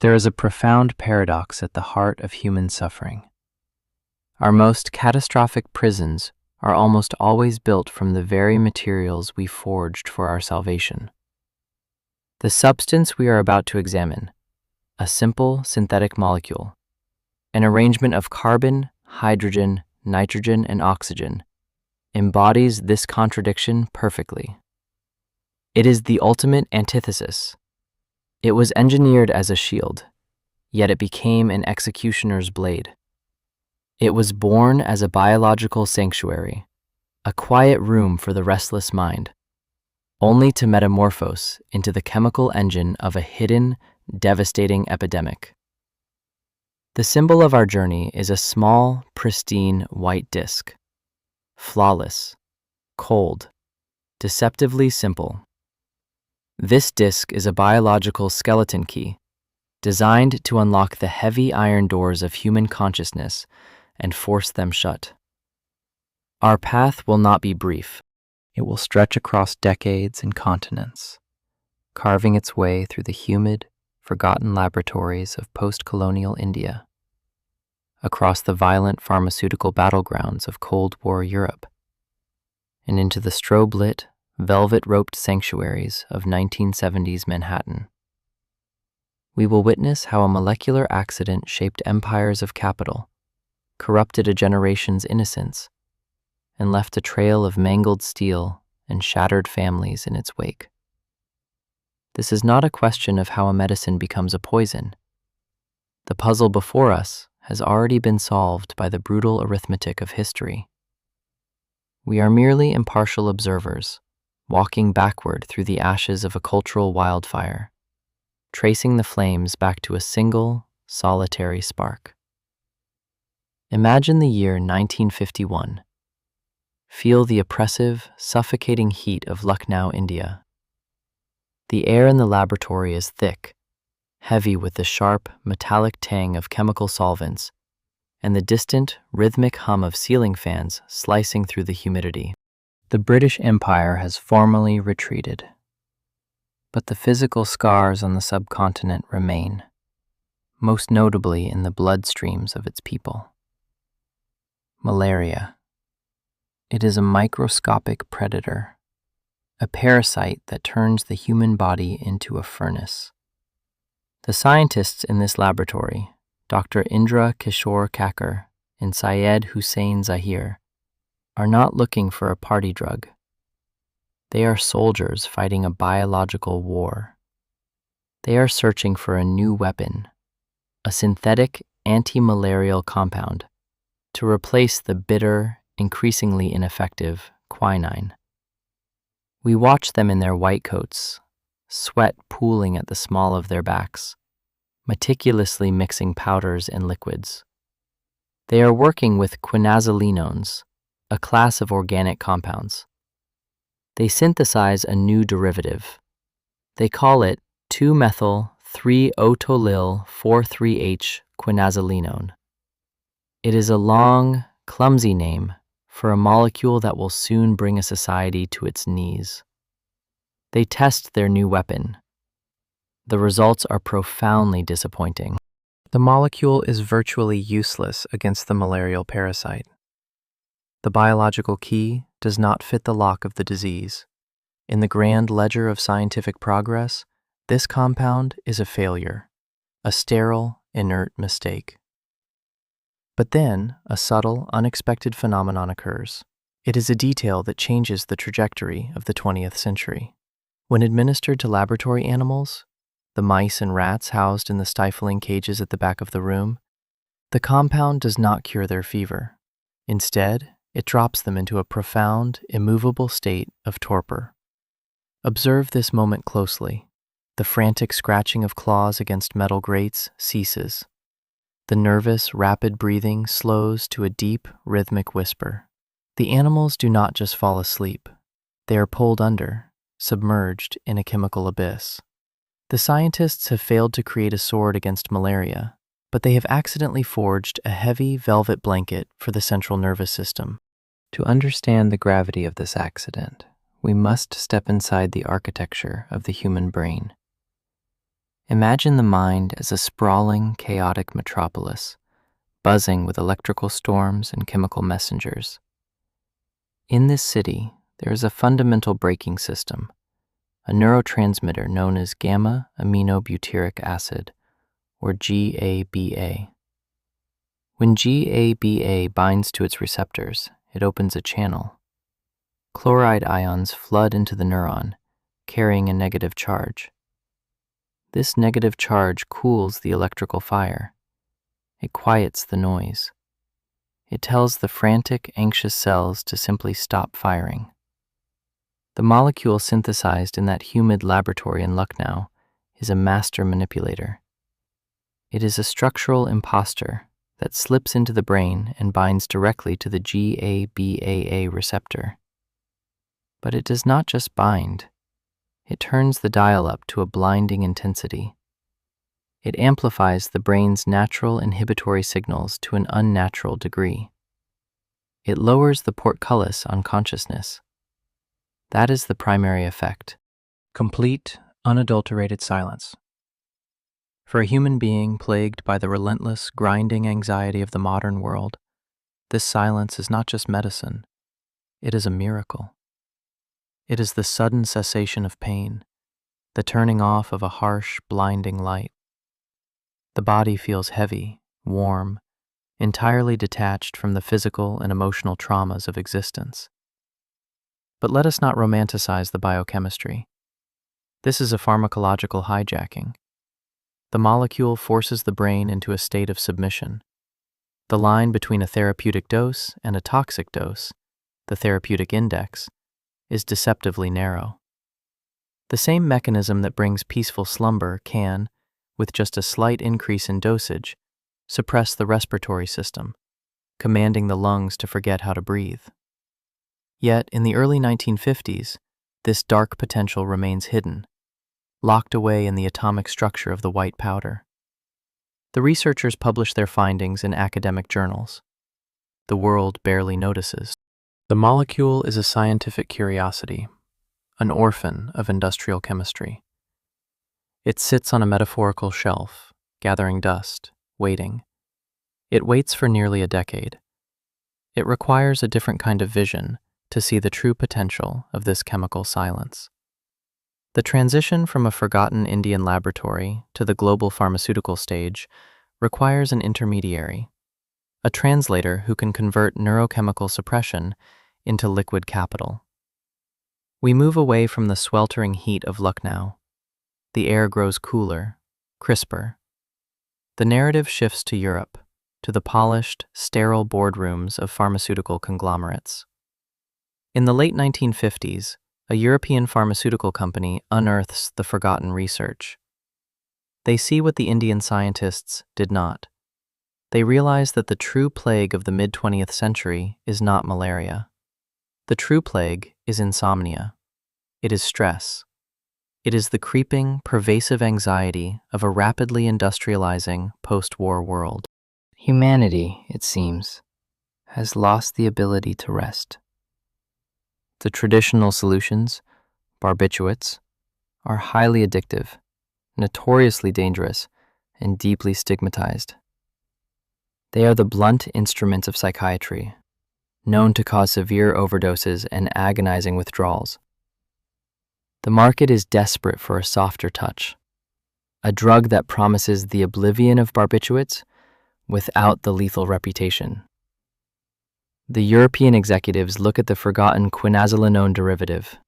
There is a profound paradox at the heart of human suffering. Our most catastrophic prisons are almost always built from the very materials we forged for our salvation. The substance we are about to examine, a simple synthetic molecule, an arrangement of carbon, hydrogen, nitrogen, and oxygen, embodies this contradiction perfectly. It is the ultimate antithesis. It was engineered as a shield, yet it became an executioner's blade. It was born as a biological sanctuary, a quiet room for the restless mind, only to metamorphose into the chemical engine of a hidden, devastating epidemic. The symbol of our journey is a small, pristine white disk, flawless, cold, deceptively simple. This disk is a biological skeleton key, designed to unlock the heavy iron doors of human consciousness and force them shut. Our path will not be brief. It will stretch across decades and continents, carving its way through the humid, forgotten laboratories of post-colonial India, across the violent pharmaceutical battlegrounds of Cold War Europe, and into the strobe-lit, velvet-roped sanctuaries of 1970s Manhattan. We will witness how a molecular accident shaped empires of capital, corrupted a generation's innocence, and left a trail of mangled steel and shattered families in its wake. This is not a question of how a medicine becomes a poison. The puzzle before us has already been solved by the brutal arithmetic of history. We are merely impartial observers, walking backward through the ashes of a cultural wildfire, tracing the flames back to a single, solitary spark. Imagine the year 1951. Feel the oppressive, suffocating heat of Lucknow, India. The air in the laboratory is thick, heavy with the sharp, metallic tang of chemical solvents, and the distant, rhythmic hum of ceiling fans slicing through the humidity. The British Empire has formally retreated, but the physical scars on the subcontinent remain, most notably in the bloodstreams of its people. Malaria. It is a microscopic predator, a parasite that turns the human body into a furnace. The scientists in this laboratory, Dr. Indra Kishore Kakkar and Syed Hussain Zahir, are not looking for a party drug. They are soldiers fighting a biological war. They are searching for a new weapon, a synthetic anti-malarial compound, to replace the bitter, increasingly ineffective quinine. We watch them in their white coats, sweat pooling at the small of their backs, meticulously mixing powders and liquids. They are working with quinazolinones, a class of organic compounds. They synthesize a new derivative. They call it 2-methyl-3-otolyl-4,3-H quinazolinone. It is a long, clumsy name for a molecule that will soon bring a society to its knees. They test their new weapon. The results are profoundly disappointing. The molecule is virtually useless against the malarial parasite. The biological key does not fit the lock of the disease. In the grand ledger of scientific progress, this compound is a failure, a sterile, inert mistake. But then, a subtle, unexpected phenomenon occurs. It is a detail that changes the trajectory of the 20th century. When administered to laboratory animals, the mice and rats housed in the stifling cages at the back of the room, the compound does not cure their fever. Instead, it drops them into a profound, immovable state of torpor. Observe this moment closely. The frantic scratching of claws against metal grates ceases. The nervous, rapid breathing slows to a deep, rhythmic whisper. The animals do not just fall asleep. They are pulled under, submerged in a chemical abyss. The scientists have failed to create a sword against malaria, but they have accidentally forged a heavy velvet blanket for the central nervous system. To understand the gravity of this accident, we must step inside the architecture of the human brain. Imagine the mind as a sprawling, chaotic metropolis, buzzing with electrical storms and chemical messengers. In this city, there is a fundamental braking system, a neurotransmitter known as gamma-aminobutyric acid, or GABA. When GABA binds to its receptors, it opens a channel. Chloride ions flood into the neuron, carrying a negative charge. This negative charge cools the electrical fire. It quiets the noise. It tells the frantic, anxious cells to simply stop firing. The molecule synthesized in that humid laboratory in Lucknow is a master manipulator. It is a structural impostor that slips into the brain and binds directly to the GABAA receptor. But it does not just bind. It turns the dial up to a blinding intensity. It amplifies the brain's natural inhibitory signals to an unnatural degree. It lowers the portcullis on consciousness. That is the primary effect. Complete, unadulterated silence. For a human being plagued by the relentless, grinding anxiety of the modern world, this silence is not just medicine. It is a miracle. It is the sudden cessation of pain, the turning off of a harsh, blinding light. The body feels heavy, warm, entirely detached from the physical and emotional traumas of existence. But let us not romanticize the biochemistry. This is a pharmacological hijacking. The molecule forces the brain into a state of submission. The line between a therapeutic dose and a toxic dose, the therapeutic index, is deceptively narrow. The same mechanism that brings peaceful slumber can, with just a slight increase in dosage, suppress the respiratory system, commanding the lungs to forget how to breathe. Yet, in the early 1950s, this dark potential remains hidden, locked away in the atomic structure of the white powder. The researchers publish their findings in academic journals. The world barely notices. The molecule is a scientific curiosity, an orphan of industrial chemistry. It sits on a metaphorical shelf, gathering dust, waiting. It waits for nearly a decade. It requires a different kind of vision to see the true potential of this chemical silence. The transition from a forgotten Indian laboratory to the global pharmaceutical stage requires an intermediary, a translator who can convert neurochemical suppression into liquid capital. We move away from the sweltering heat of Lucknow. The air grows cooler, crisper. The narrative shifts to Europe, to the polished, sterile boardrooms of pharmaceutical conglomerates. In the late 1950s, a European pharmaceutical company unearths the forgotten research. They see what the Indian scientists did not. They realize that the true plague of the mid-20th century is not malaria. The true plague is insomnia. It is stress. It is the creeping, pervasive anxiety of a rapidly industrializing post-war world. Humanity, it seems, has lost the ability to rest. The traditional solutions, barbiturates, are highly addictive, notoriously dangerous, and deeply stigmatized. They are the blunt instruments of psychiatry, known to cause severe overdoses and agonizing withdrawals. The market is desperate for a softer touch, a drug that promises the oblivion of barbiturates without the lethal reputation. The European executives look at the forgotten quinazolinone derivative.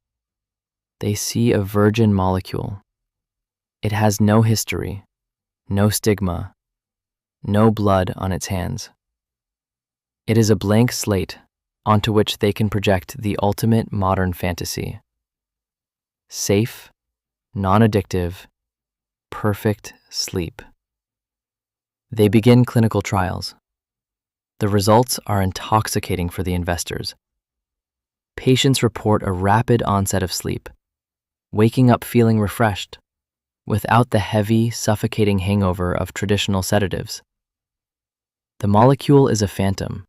They see a virgin molecule. It has no history, no stigma, no blood on its hands. It is a blank slate onto which they can project the ultimate modern fantasy. Safe, non-addictive, perfect sleep. They begin clinical trials. The results are intoxicating for the investors. Patients report a rapid onset of sleep, waking up feeling refreshed, without the heavy, suffocating hangover of traditional sedatives. The molecule is a phantom.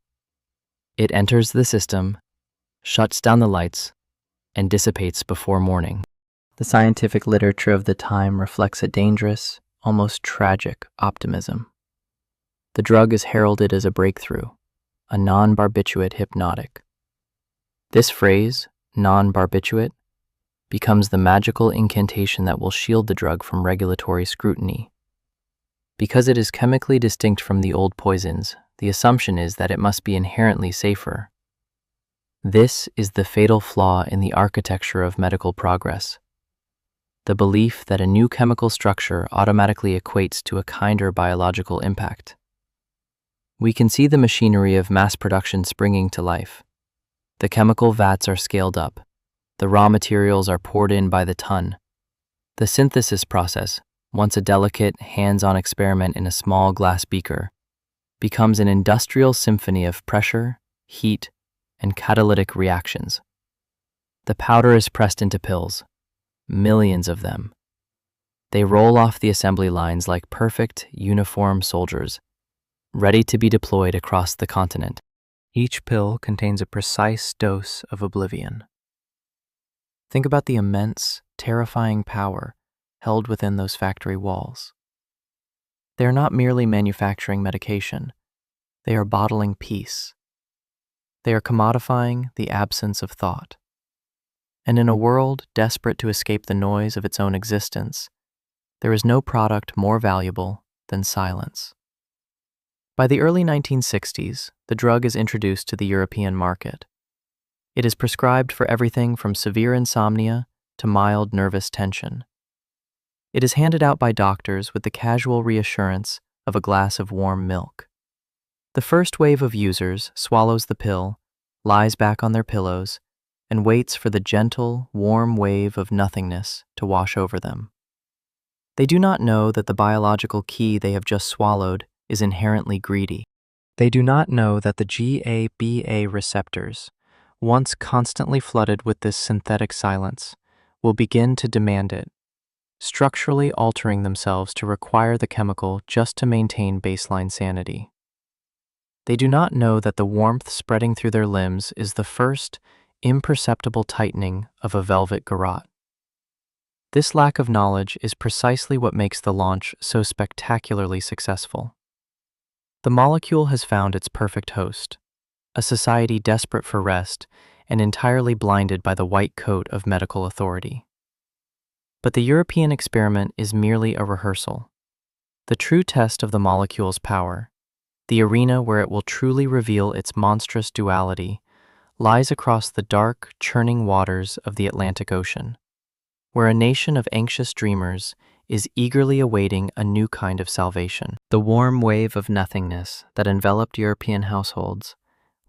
It enters the system, shuts down the lights, and dissipates before morning. The scientific literature of the time reflects a dangerous, almost tragic optimism. The drug is heralded as a breakthrough, a non-barbiturate hypnotic. This phrase, non-barbiturate, becomes the magical incantation that will shield the drug from regulatory scrutiny. Because it is chemically distinct from the old poisons, the assumption is that it must be inherently safer. This is the fatal flaw in the architecture of medical progress. The belief that a new chemical structure automatically equates to a kinder biological impact. We can see the machinery of mass production springing to life. The chemical vats are scaled up. The raw materials are poured in by the ton. The synthesis process, once a delicate, hands-on experiment in a small glass beaker, becomes an industrial symphony of pressure, heat, and catalytic reactions. The powder is pressed into pills, millions of them. They roll off the assembly lines like perfect, uniform soldiers, ready to be deployed across the continent. Each pill contains a precise dose of oblivion. Think about the immense, terrifying power held within those factory walls. They are not merely manufacturing medication, they are bottling peace. They are commodifying the absence of thought. And in a world desperate to escape the noise of its own existence, there is no product more valuable than silence. By the early 1960s, the drug is introduced to the European market. It is prescribed for everything from severe insomnia to mild nervous tension. It is handed out by doctors with the casual reassurance of a glass of warm milk. The first wave of users swallows the pill, lies back on their pillows, and waits for the gentle, warm wave of nothingness to wash over them. They do not know that the biological key they have just swallowed is inherently greedy. They do not know that the GABA receptors, once constantly flooded with this synthetic silence, will begin to demand it, structurally altering themselves to require the chemical just to maintain baseline sanity. They do not know that the warmth spreading through their limbs is the first, imperceptible tightening of a velvet garrote. This lack of knowledge is precisely what makes the launch so spectacularly successful. The molecule has found its perfect host, a society desperate for rest and entirely blinded by the white coat of medical authority. But the European experiment is merely a rehearsal. The true test of the molecule's power, the arena where it will truly reveal its monstrous duality, lies across the dark, churning waters of the Atlantic Ocean, where a nation of anxious dreamers is eagerly awaiting a new kind of salvation. The warm wave of nothingness that enveloped European households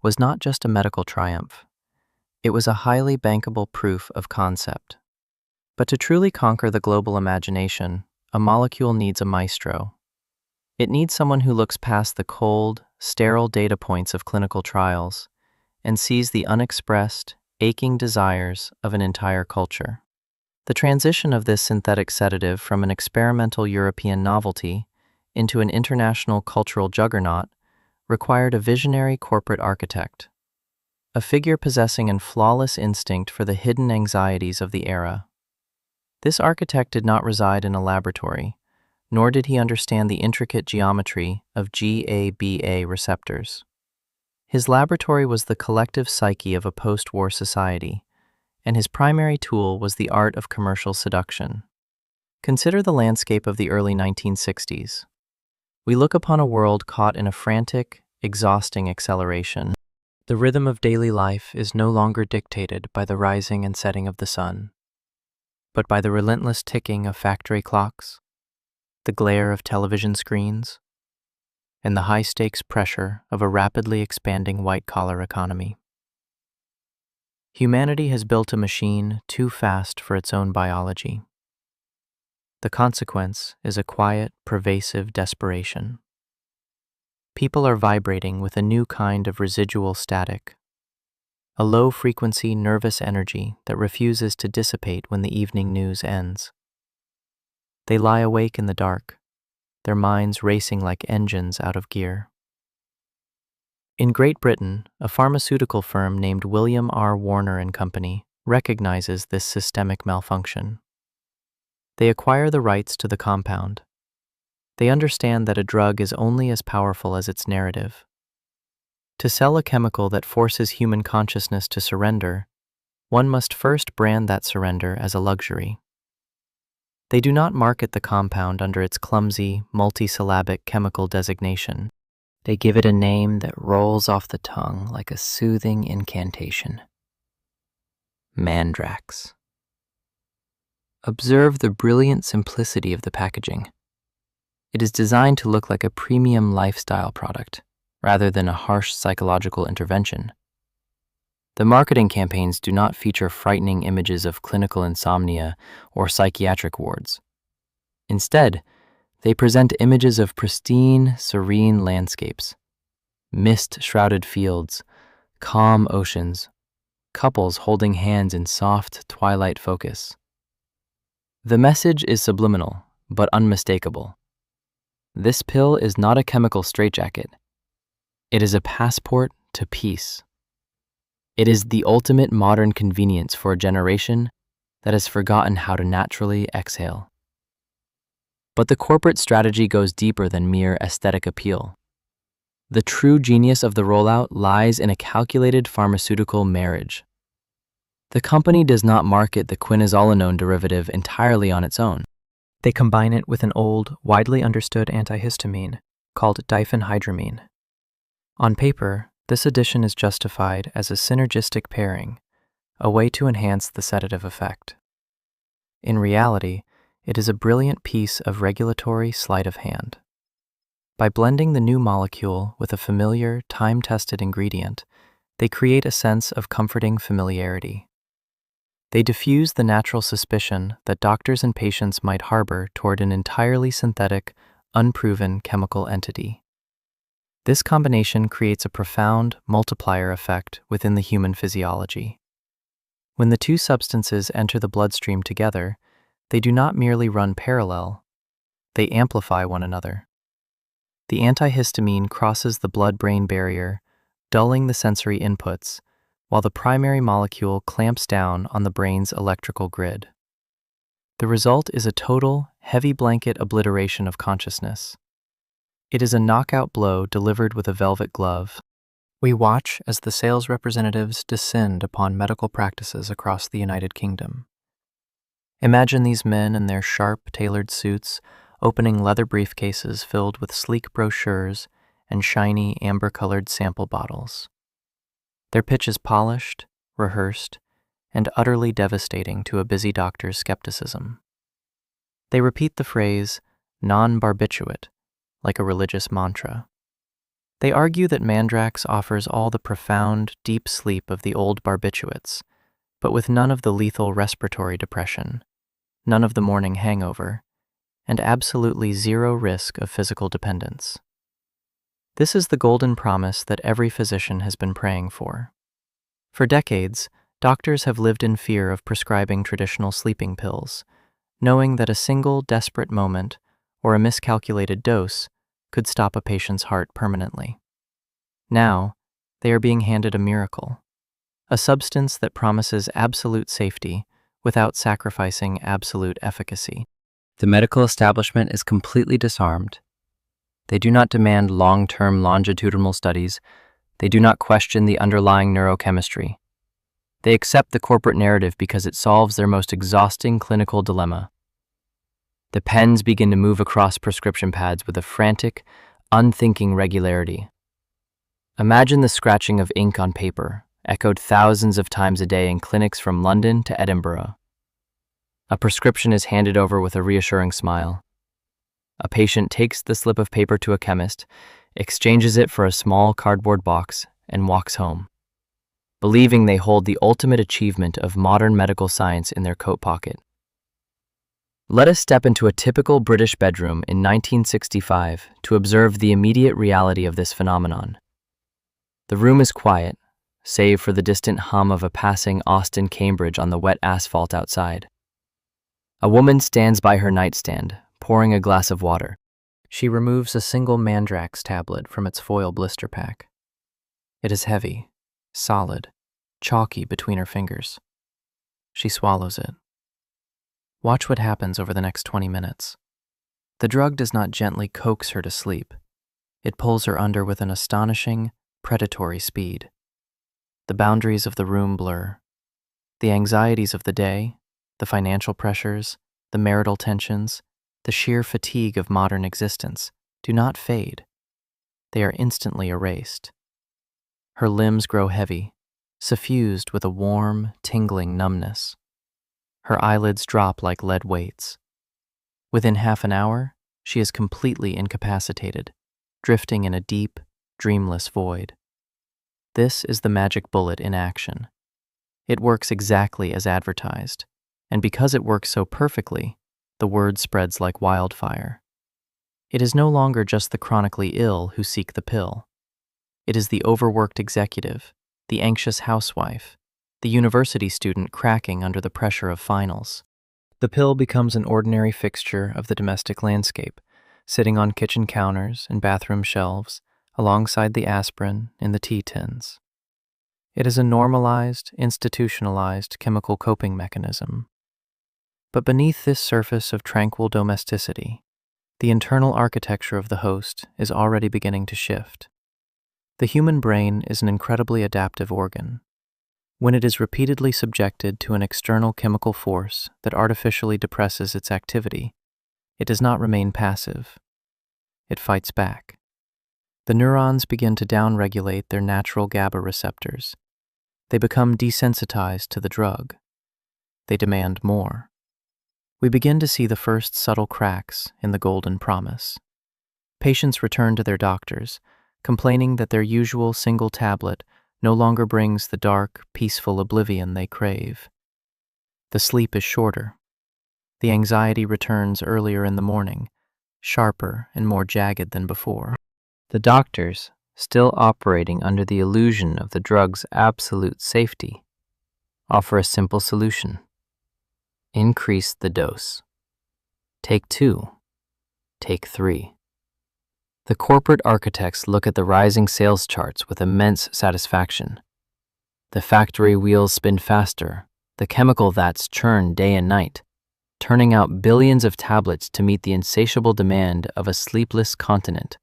was not just a medical triumph. It was a highly bankable proof of concept. But to truly conquer the global imagination, a molecule needs a maestro. It needs someone who looks past the cold, sterile data points of clinical trials and sees the unexpressed, aching desires of an entire culture. The transition of this synthetic sedative from an experimental European novelty into an international cultural juggernaut required a visionary corporate architect, a figure possessing an flawless instinct for the hidden anxieties of the era. This architect did not reside in a laboratory, nor did he understand the intricate geometry of GABA receptors. His laboratory was the collective psyche of a post-war society, and his primary tool was the art of commercial seduction. Consider the landscape of the early 1960s. We look upon a world caught in a frantic, exhausting acceleration. The rhythm of daily life is no longer dictated by the rising and setting of the sun, but by the relentless ticking of factory clocks, the glare of television screens, and the high-stakes pressure of a rapidly expanding white-collar economy. Humanity has built a machine too fast for its own biology. The consequence is a quiet, pervasive desperation. People are vibrating with a new kind of residual static, a low-frequency nervous energy that refuses to dissipate when the evening news ends. They lie awake in the dark, their minds racing like engines out of gear. In Great Britain, a pharmaceutical firm named William R. Warner and Company recognizes this systemic malfunction. They acquire the rights to the compound. They understand that a drug is only as powerful as its narrative. To sell a chemical that forces human consciousness to surrender, one must first brand that surrender as a luxury. They do not market the compound under its clumsy, multisyllabic chemical designation. They give it a name that rolls off the tongue like a soothing incantation. Mandrax. Observe the brilliant simplicity of the packaging. It is designed to look like a premium lifestyle product, rather than a harsh psychological intervention. The marketing campaigns do not feature frightening images of clinical insomnia or psychiatric wards. Instead, they present images of pristine, serene landscapes, mist-shrouded fields, calm oceans, couples holding hands in soft twilight focus. The message is subliminal, but unmistakable. This pill is not a chemical straitjacket. It is a passport to peace. It is the ultimate modern convenience for a generation that has forgotten how to naturally exhale. But the corporate strategy goes deeper than mere aesthetic appeal. The true genius of the rollout lies in a calculated pharmaceutical marriage. The company does not market the quinazolinone derivative entirely on its own. They combine it with an old, widely understood antihistamine called diphenhydramine. On paper, this addition is justified as a synergistic pairing, a way to enhance the sedative effect. In reality, it is a brilliant piece of regulatory sleight of hand. By blending the new molecule with a familiar, time-tested ingredient, they create a sense of comforting familiarity. They diffuse the natural suspicion that doctors and patients might harbor toward an entirely synthetic, unproven chemical entity. This combination creates a profound multiplier effect within the human physiology. When the two substances enter the bloodstream together, they do not merely run parallel, they amplify one another. The antihistamine crosses the blood-brain barrier, dulling the sensory inputs, while the primary molecule clamps down on the brain's electrical grid. The result is a total, heavy blanket obliteration of consciousness. It is a knockout blow delivered with a velvet glove. We watch as the sales representatives descend upon medical practices across the United Kingdom. Imagine these men in their sharp, tailored suits opening leather briefcases filled with sleek brochures and shiny, amber-colored sample bottles. Their pitch is polished, rehearsed, and utterly devastating to a busy doctor's skepticism. They repeat the phrase, non-barbiturate, like a religious mantra. They argue that Mandrax offers all the profound, deep sleep of the old barbiturates, but with none of the lethal respiratory depression, none of the morning hangover, and absolutely zero risk of physical dependence. This is the golden promise that every physician has been praying for. For decades, doctors have lived in fear of prescribing traditional sleeping pills, knowing that a single desperate moment or a miscalculated dose could stop a patient's heart permanently. Now, they are being handed a miracle, a substance that promises absolute safety without sacrificing absolute efficacy. The medical establishment is completely disarmed. They do not demand long-term longitudinal studies. They do not question the underlying neurochemistry. They accept the corporate narrative because it solves their most exhausting clinical dilemma. The pens begin to move across prescription pads with a frantic, unthinking regularity. Imagine the scratching of ink on paper, echoed thousands of times a day in clinics from London to Edinburgh. A prescription is handed over with a reassuring smile. A patient takes the slip of paper to a chemist, exchanges it for a small cardboard box, and walks home, believing they hold the ultimate achievement of modern medical science in their coat pocket. Let us step into a typical British bedroom in 1965 to observe the immediate reality of this phenomenon. The room is quiet, save for the distant hum of a passing Austin Cambridge on the wet asphalt outside. A woman stands by her nightstand, pouring a glass of water. She removes a single Mandrax tablet from its foil blister pack. It is heavy, solid, chalky between her fingers. She swallows it. Watch what happens over the next 20 minutes. The drug does not gently coax her to sleep. It pulls her under with an astonishing, predatory speed. The boundaries of the room blur. The anxieties of the day, the financial pressures, the marital tensions, the sheer fatigue of modern existence do not fade. They are instantly erased. Her limbs grow heavy, suffused with a warm, tingling numbness. Her eyelids drop like lead weights. Within half an hour, she is completely incapacitated, drifting in a deep, dreamless void. This is the magic bullet in action. It works exactly as advertised, and because it works so perfectly, the word spreads like wildfire. It is no longer just the chronically ill who seek the pill. It is the overworked executive, the anxious housewife, the university student cracking under the pressure of finals. The pill becomes an ordinary fixture of the domestic landscape, sitting on kitchen counters and bathroom shelves, alongside the aspirin in the tea tins. It is a normalized, institutionalized chemical coping mechanism. But beneath this surface of tranquil domesticity, the internal architecture of the host is already beginning to shift. The human brain is an incredibly adaptive organ. When it is repeatedly subjected to an external chemical force that artificially depresses its activity, it does not remain passive. It fights back. The neurons begin to downregulate their natural GABA receptors. They become desensitized to the drug. They demand more. We begin to see the first subtle cracks in the golden promise. Patients return to their doctors, complaining that their usual single tablet no longer brings the dark, peaceful oblivion they crave. The sleep is shorter. The anxiety returns earlier in the morning, sharper and more jagged than before. The doctors, still operating under the illusion of the drug's absolute safety, offer a simple solution. Increase the dose. Take 2. Take 3. The corporate architects look at the rising sales charts with immense satisfaction. The factory wheels spin faster, the chemical vats churn day and night, turning out billions of tablets to meet the insatiable demand of a sleepless continent.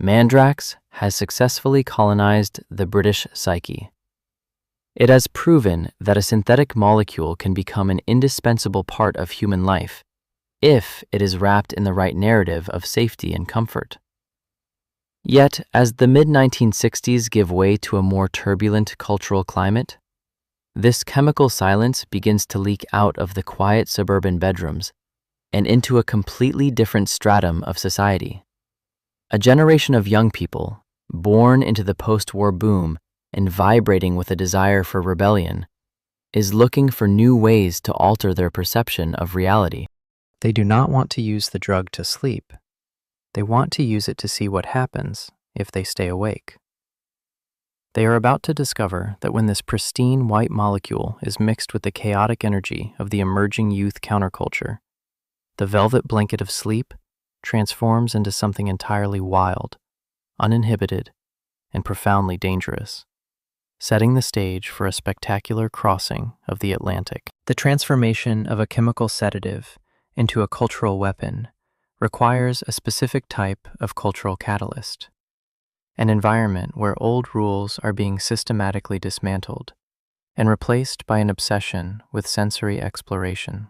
Mandrax has successfully colonized the British psyche. It has proven that a synthetic molecule can become an indispensable part of human life if it is wrapped in the right narrative of safety and comfort. Yet, as the mid-1960s give way to a more turbulent cultural climate, this chemical silence begins to leak out of the quiet suburban bedrooms and into a completely different stratum of society. A generation of young people, born into the post-war boom and vibrating with a desire for rebellion, is looking for new ways to alter their perception of reality. They do not want to use the drug to sleep. They want to use it to see what happens if they stay awake. They are about to discover that when this pristine white molecule is mixed with the chaotic energy of the emerging youth counterculture, the velvet blanket of sleep transforms into something entirely wild, uninhibited, and profoundly dangerous, setting the stage for a spectacular crossing of the Atlantic. The transformation of a chemical sedative into a cultural weapon requires a specific type of cultural catalyst, an environment where old rules are being systematically dismantled and replaced by an obsession with sensory exploration.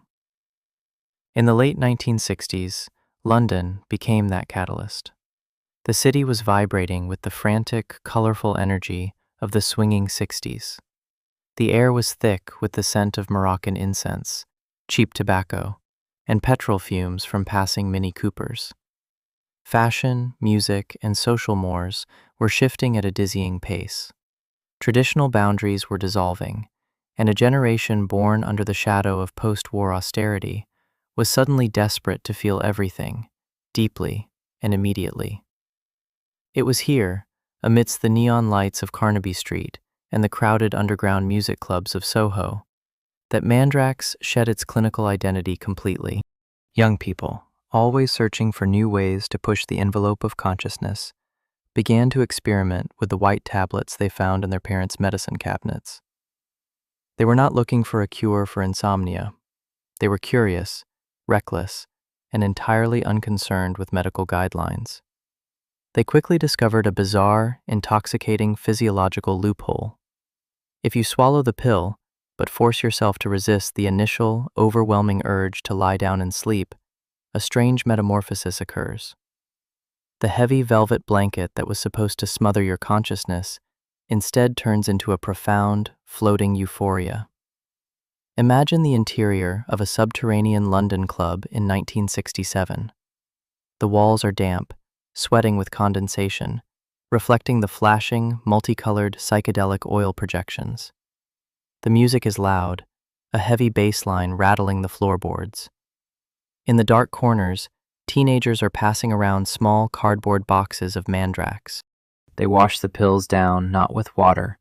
In the late 1960s, London became that catalyst. The city was vibrating with the frantic, colorful energy of the swinging 60s. The air was thick with the scent of Moroccan incense, cheap tobacco, and petrol fumes from passing Mini Coopers. Fashion, music, and social mores were shifting at a dizzying pace. Traditional boundaries were dissolving, and a generation born under the shadow of post-war austerity was suddenly desperate to feel everything, deeply and immediately. It was here, amidst the neon lights of Carnaby Street and the crowded underground music clubs of Soho, that Mandrax shed its clinical identity completely. Young people, always searching for new ways to push the envelope of consciousness, began to experiment with the white tablets they found in their parents' medicine cabinets. They were not looking for a cure for insomnia. They were curious, reckless, and entirely unconcerned with medical guidelines. They quickly discovered a bizarre, intoxicating physiological loophole. If you swallow the pill, but force yourself to resist the initial, overwhelming urge to lie down and sleep, a strange metamorphosis occurs. The heavy velvet blanket that was supposed to smother your consciousness instead turns into a profound, floating euphoria. Imagine the interior of a subterranean London club in 1967. The walls are damp, sweating with condensation, reflecting the flashing, multicolored psychedelic oil projections. The music is loud, a heavy bass line rattling the floorboards. In the dark corners, teenagers are passing around small cardboard boxes of mandrax. They wash the pills down not with water,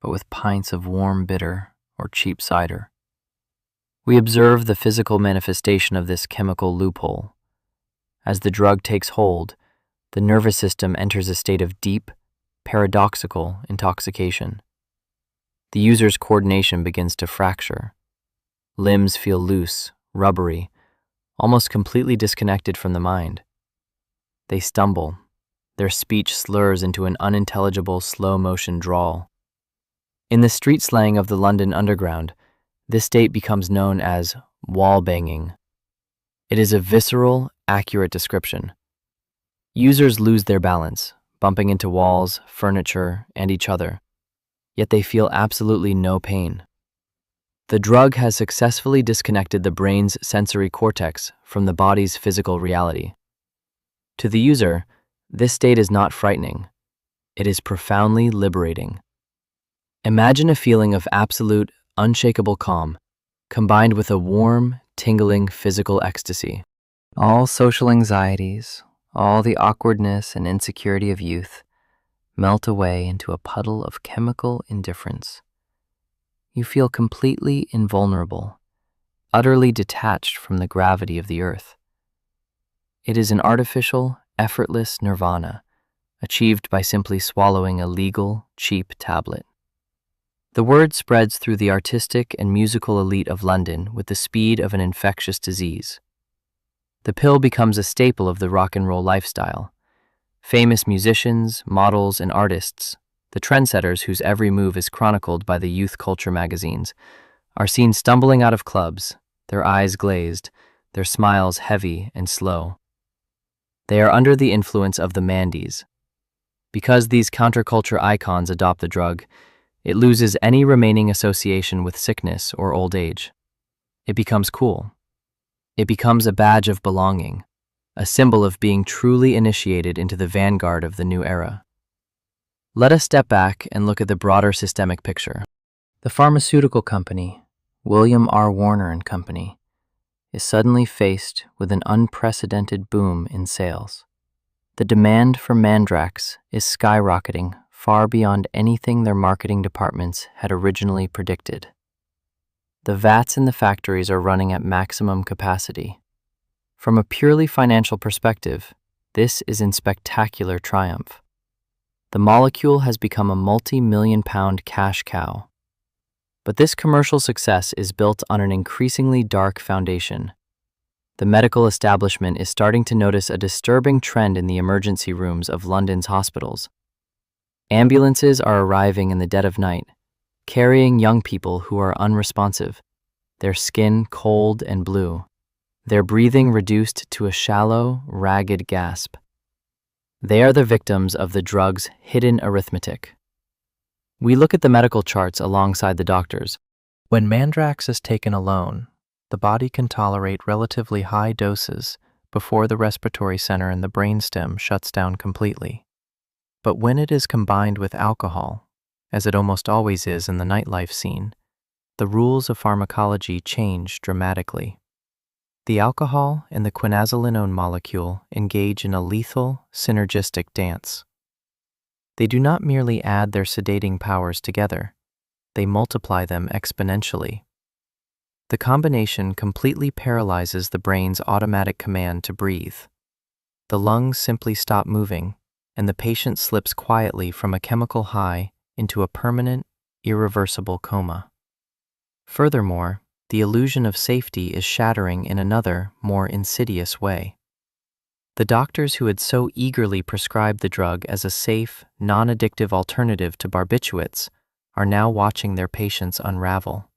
but with pints of warm bitter or cheap cider. We observe the physical manifestation of this chemical loophole. As the drug takes hold, the nervous system enters a state of deep, paradoxical intoxication. The user's coordination begins to fracture. Limbs feel loose, rubbery, almost completely disconnected from the mind. They stumble. Their speech slurs into an unintelligible slow-motion drawl. In the street slang of the London Underground, this state becomes known as wall-banging. It is a visceral, accurate description. Users lose their balance, bumping into walls, furniture, and each other, yet they feel absolutely no pain. The drug has successfully disconnected the brain's sensory cortex from the body's physical reality. To the user, this state is not frightening. It is profoundly liberating. Imagine a feeling of absolute, unshakable calm, combined with a warm, tingling physical ecstasy. All social anxieties, all the awkwardness and insecurity of youth, melt away into a puddle of chemical indifference. You feel completely invulnerable, utterly detached from the gravity of the earth. It is an artificial, effortless nirvana, achieved by simply swallowing a legal, cheap tablet. The word spreads through the artistic and musical elite of London with the speed of an infectious disease. The pill becomes a staple of the rock and roll lifestyle. Famous musicians, models, and artists, the trendsetters whose every move is chronicled by the youth culture magazines, are seen stumbling out of clubs, their eyes glazed, their smiles heavy and slow. They are under the influence of the Mandies. Because these counterculture icons adopt the drug, it loses any remaining association with sickness or old age. It becomes cool. It becomes a badge of belonging, a symbol of being truly initiated into the vanguard of the new era. Let us step back and look at the broader systemic picture. The pharmaceutical company, William R. Warner and Company, is suddenly faced with an unprecedented boom in sales. The demand for mandrax is skyrocketing far beyond anything their marketing departments had originally predicted. The vats in the factories are running at maximum capacity. From a purely financial perspective, this is in spectacular triumph. The molecule has become a multi-million-pound cash cow. But this commercial success is built on an increasingly dark foundation. The medical establishment is starting to notice a disturbing trend in the emergency rooms of London's hospitals. Ambulances are arriving in the dead of night, carrying young people who are unresponsive, their skin cold and blue, their breathing reduced to a shallow, ragged gasp. They are the victims of the drug's hidden arithmetic. We look at the medical charts alongside the doctors. When mandrax is taken alone, the body can tolerate relatively high doses before the respiratory center in the brainstem shuts down completely. But when it is combined with alcohol, as it almost always is in the nightlife scene, the rules of pharmacology change dramatically. The alcohol and the quinazolinone molecule engage in a lethal, synergistic dance. They do not merely add their sedating powers together, they multiply them exponentially. The combination completely paralyzes the brain's automatic command to breathe. The lungs simply stop moving, and the patient slips quietly from a chemical high into a permanent, irreversible coma. Furthermore, the illusion of safety is shattering in another, more insidious way. The doctors who had so eagerly prescribed the drug as a safe, non-addictive alternative to barbiturates are now watching their patients unravel.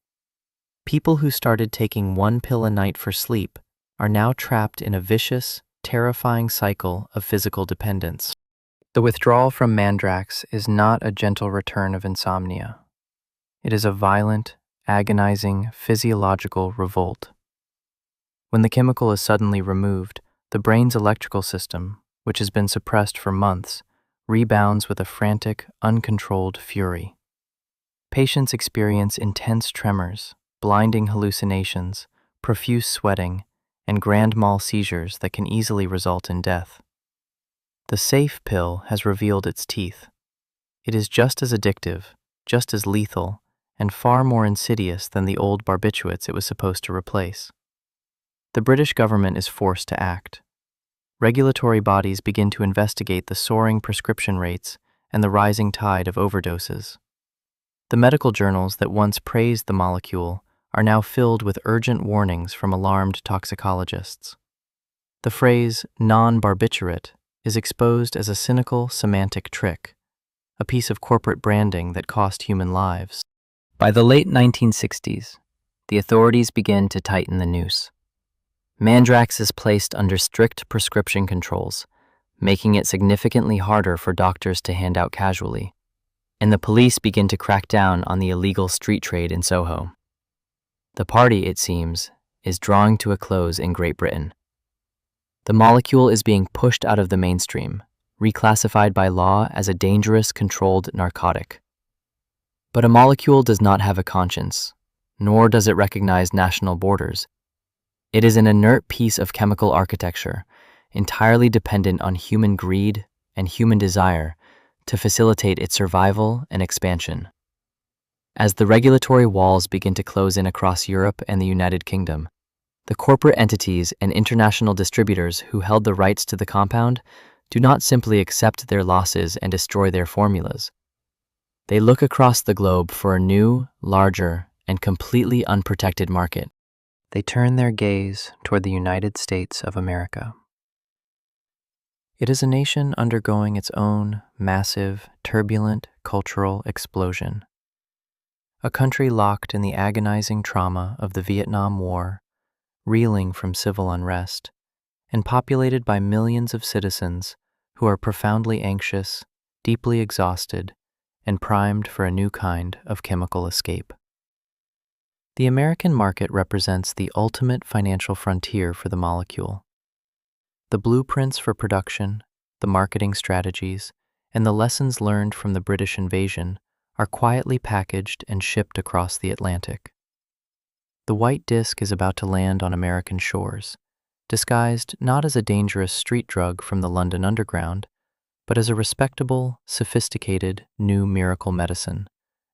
People who started taking one pill a night for sleep are now trapped in a vicious, terrifying cycle of physical dependence. The withdrawal from Mandrax is not a gentle return of insomnia. It is a violent, agonizing, physiological revolt. When the chemical is suddenly removed, the brain's electrical system, which has been suppressed for months, rebounds with a frantic, uncontrolled fury. Patients experience intense tremors, blinding hallucinations, profuse sweating, and grand mal seizures that can easily result in death. The safe pill has revealed its teeth. It is just as addictive, just as lethal, and far more insidious than the old barbiturates it was supposed to replace. The British government is forced to act. Regulatory bodies begin to investigate the soaring prescription rates and the rising tide of overdoses. The medical journals that once praised the molecule are now filled with urgent warnings from alarmed toxicologists. The phrase non-barbiturate is exposed as a cynical semantic trick, a piece of corporate branding that cost human lives. By the late 1960s, the authorities begin to tighten the noose. Mandrax is placed under strict prescription controls, making it significantly harder for doctors to hand out casually, and the police begin to crack down on the illegal street trade in Soho. The party, it seems, is drawing to a close in Great Britain. The molecule is being pushed out of the mainstream, reclassified by law as a dangerous, controlled narcotic. But a molecule does not have a conscience, nor does it recognize national borders. It is an inert piece of chemical architecture, entirely dependent on human greed and human desire to facilitate its survival and expansion. As the regulatory walls begin to close in across Europe and the United Kingdom, the corporate entities and international distributors who held the rights to the compound do not simply accept their losses and destroy their formulas. They look across the globe for a new, larger, and completely unprotected market. They turn their gaze toward the United States of America. It is a nation undergoing its own massive, turbulent cultural explosion. A country locked in the agonizing trauma of the Vietnam War, reeling from civil unrest, and populated by millions of citizens who are profoundly anxious, deeply exhausted, and primed for a new kind of chemical escape. The American market represents the ultimate financial frontier for the molecule. The blueprints for production, the marketing strategies, and the lessons learned from the British invasion are quietly packaged and shipped across the Atlantic. The white disc is about to land on American shores, disguised not as a dangerous street drug from the London Underground, but as a respectable, sophisticated, new miracle medicine,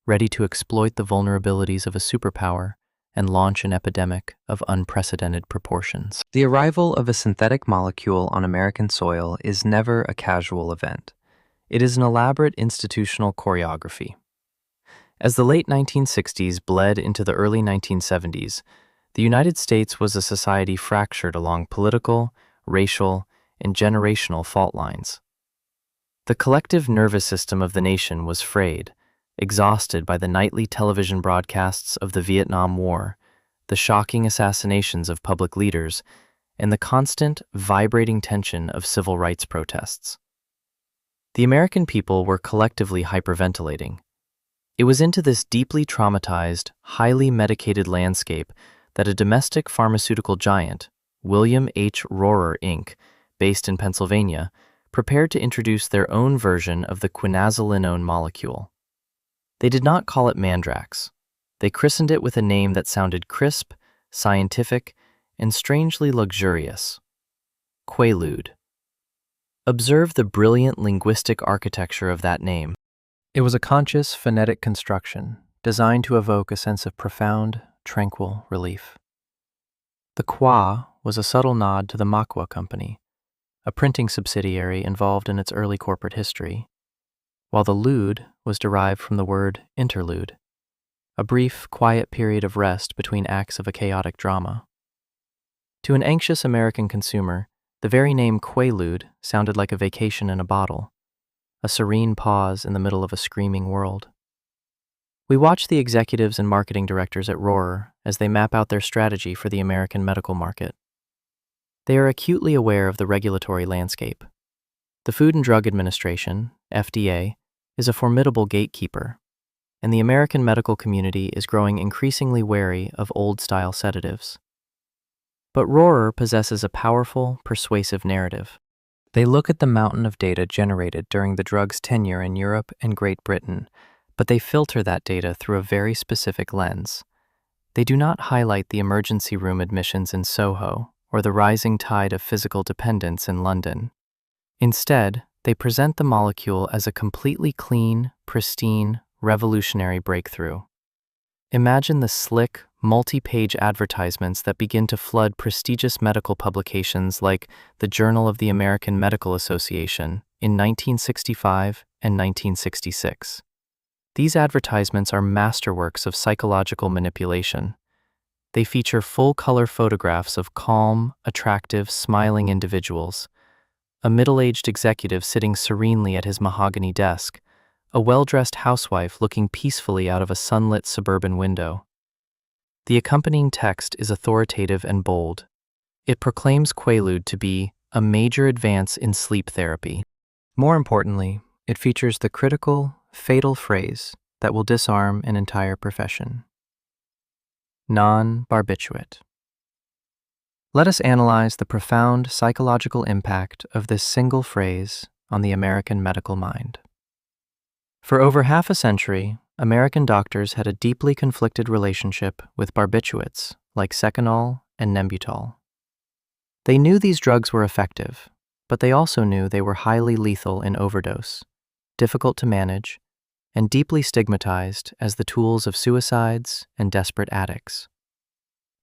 ready to exploit the vulnerabilities of a superpower and launch an epidemic of unprecedented proportions. The arrival of a synthetic molecule on American soil is never a casual event. It is an elaborate institutional choreography. As the late 1960s bled into the early 1970s, the United States was a society fractured along political, racial, and generational fault lines. The collective nervous system of the nation was frayed, exhausted by the nightly television broadcasts of the Vietnam War, the shocking assassinations of public leaders, and the constant, vibrating tension of civil rights protests. The American people were collectively hyperventilating. It was into this deeply traumatized, highly medicated landscape that a domestic pharmaceutical giant, William H. Rorer, Inc., based in Pennsylvania, prepared to introduce their own version of the quinazolinone molecule. They did not call it Mandrax. They christened it with a name that sounded crisp, scientific, and strangely luxurious: QUAALUDE. Observe the brilliant linguistic architecture of that name. It was a conscious phonetic construction designed to evoke a sense of profound, tranquil relief. The Qua was a subtle nod to the Makwa Company, a printing subsidiary involved in its early corporate history, while the lude was derived from the word interlude, a brief, quiet period of rest between acts of a chaotic drama. To an anxious American consumer, the very name Quaalude sounded like a vacation in a bottle, a serene pause in the middle of a screaming world. We watch the executives and marketing directors at Rohrer as they map out their strategy for the American medical market. They are acutely aware of the regulatory landscape. The Food and Drug Administration, FDA, is a formidable gatekeeper, and the American medical community is growing increasingly wary of old-style sedatives. But Rohrer possesses a powerful, persuasive narrative. They look at the mountain of data generated during the drug's tenure in Europe and Great Britain, but they filter that data through a very specific lens. They do not highlight the emergency room admissions in Soho or the rising tide of physical dependence in London. Instead, they present the molecule as a completely clean, pristine, revolutionary breakthrough. Imagine the slick, multi-page advertisements that begin to flood prestigious medical publications like the Journal of the American Medical Association in 1965 and 1966. These advertisements are masterworks of psychological manipulation. They feature full-color photographs of calm, attractive, smiling individuals, a middle-aged executive sitting serenely at his mahogany desk, a well-dressed housewife looking peacefully out of a sunlit suburban window. The accompanying text is authoritative and bold. It proclaims Quaalude to be a major advance in sleep therapy. More importantly, it features the critical, fatal phrase that will disarm an entire profession: non-barbiturate. Let us analyze the profound psychological impact of this single phrase on the American medical mind. For over half a century, American doctors had a deeply conflicted relationship with barbiturates like Seconal and Nembutal. They knew these drugs were effective, but they also knew they were highly lethal in overdose, difficult to manage, and deeply stigmatized as the tools of suicides and desperate addicts.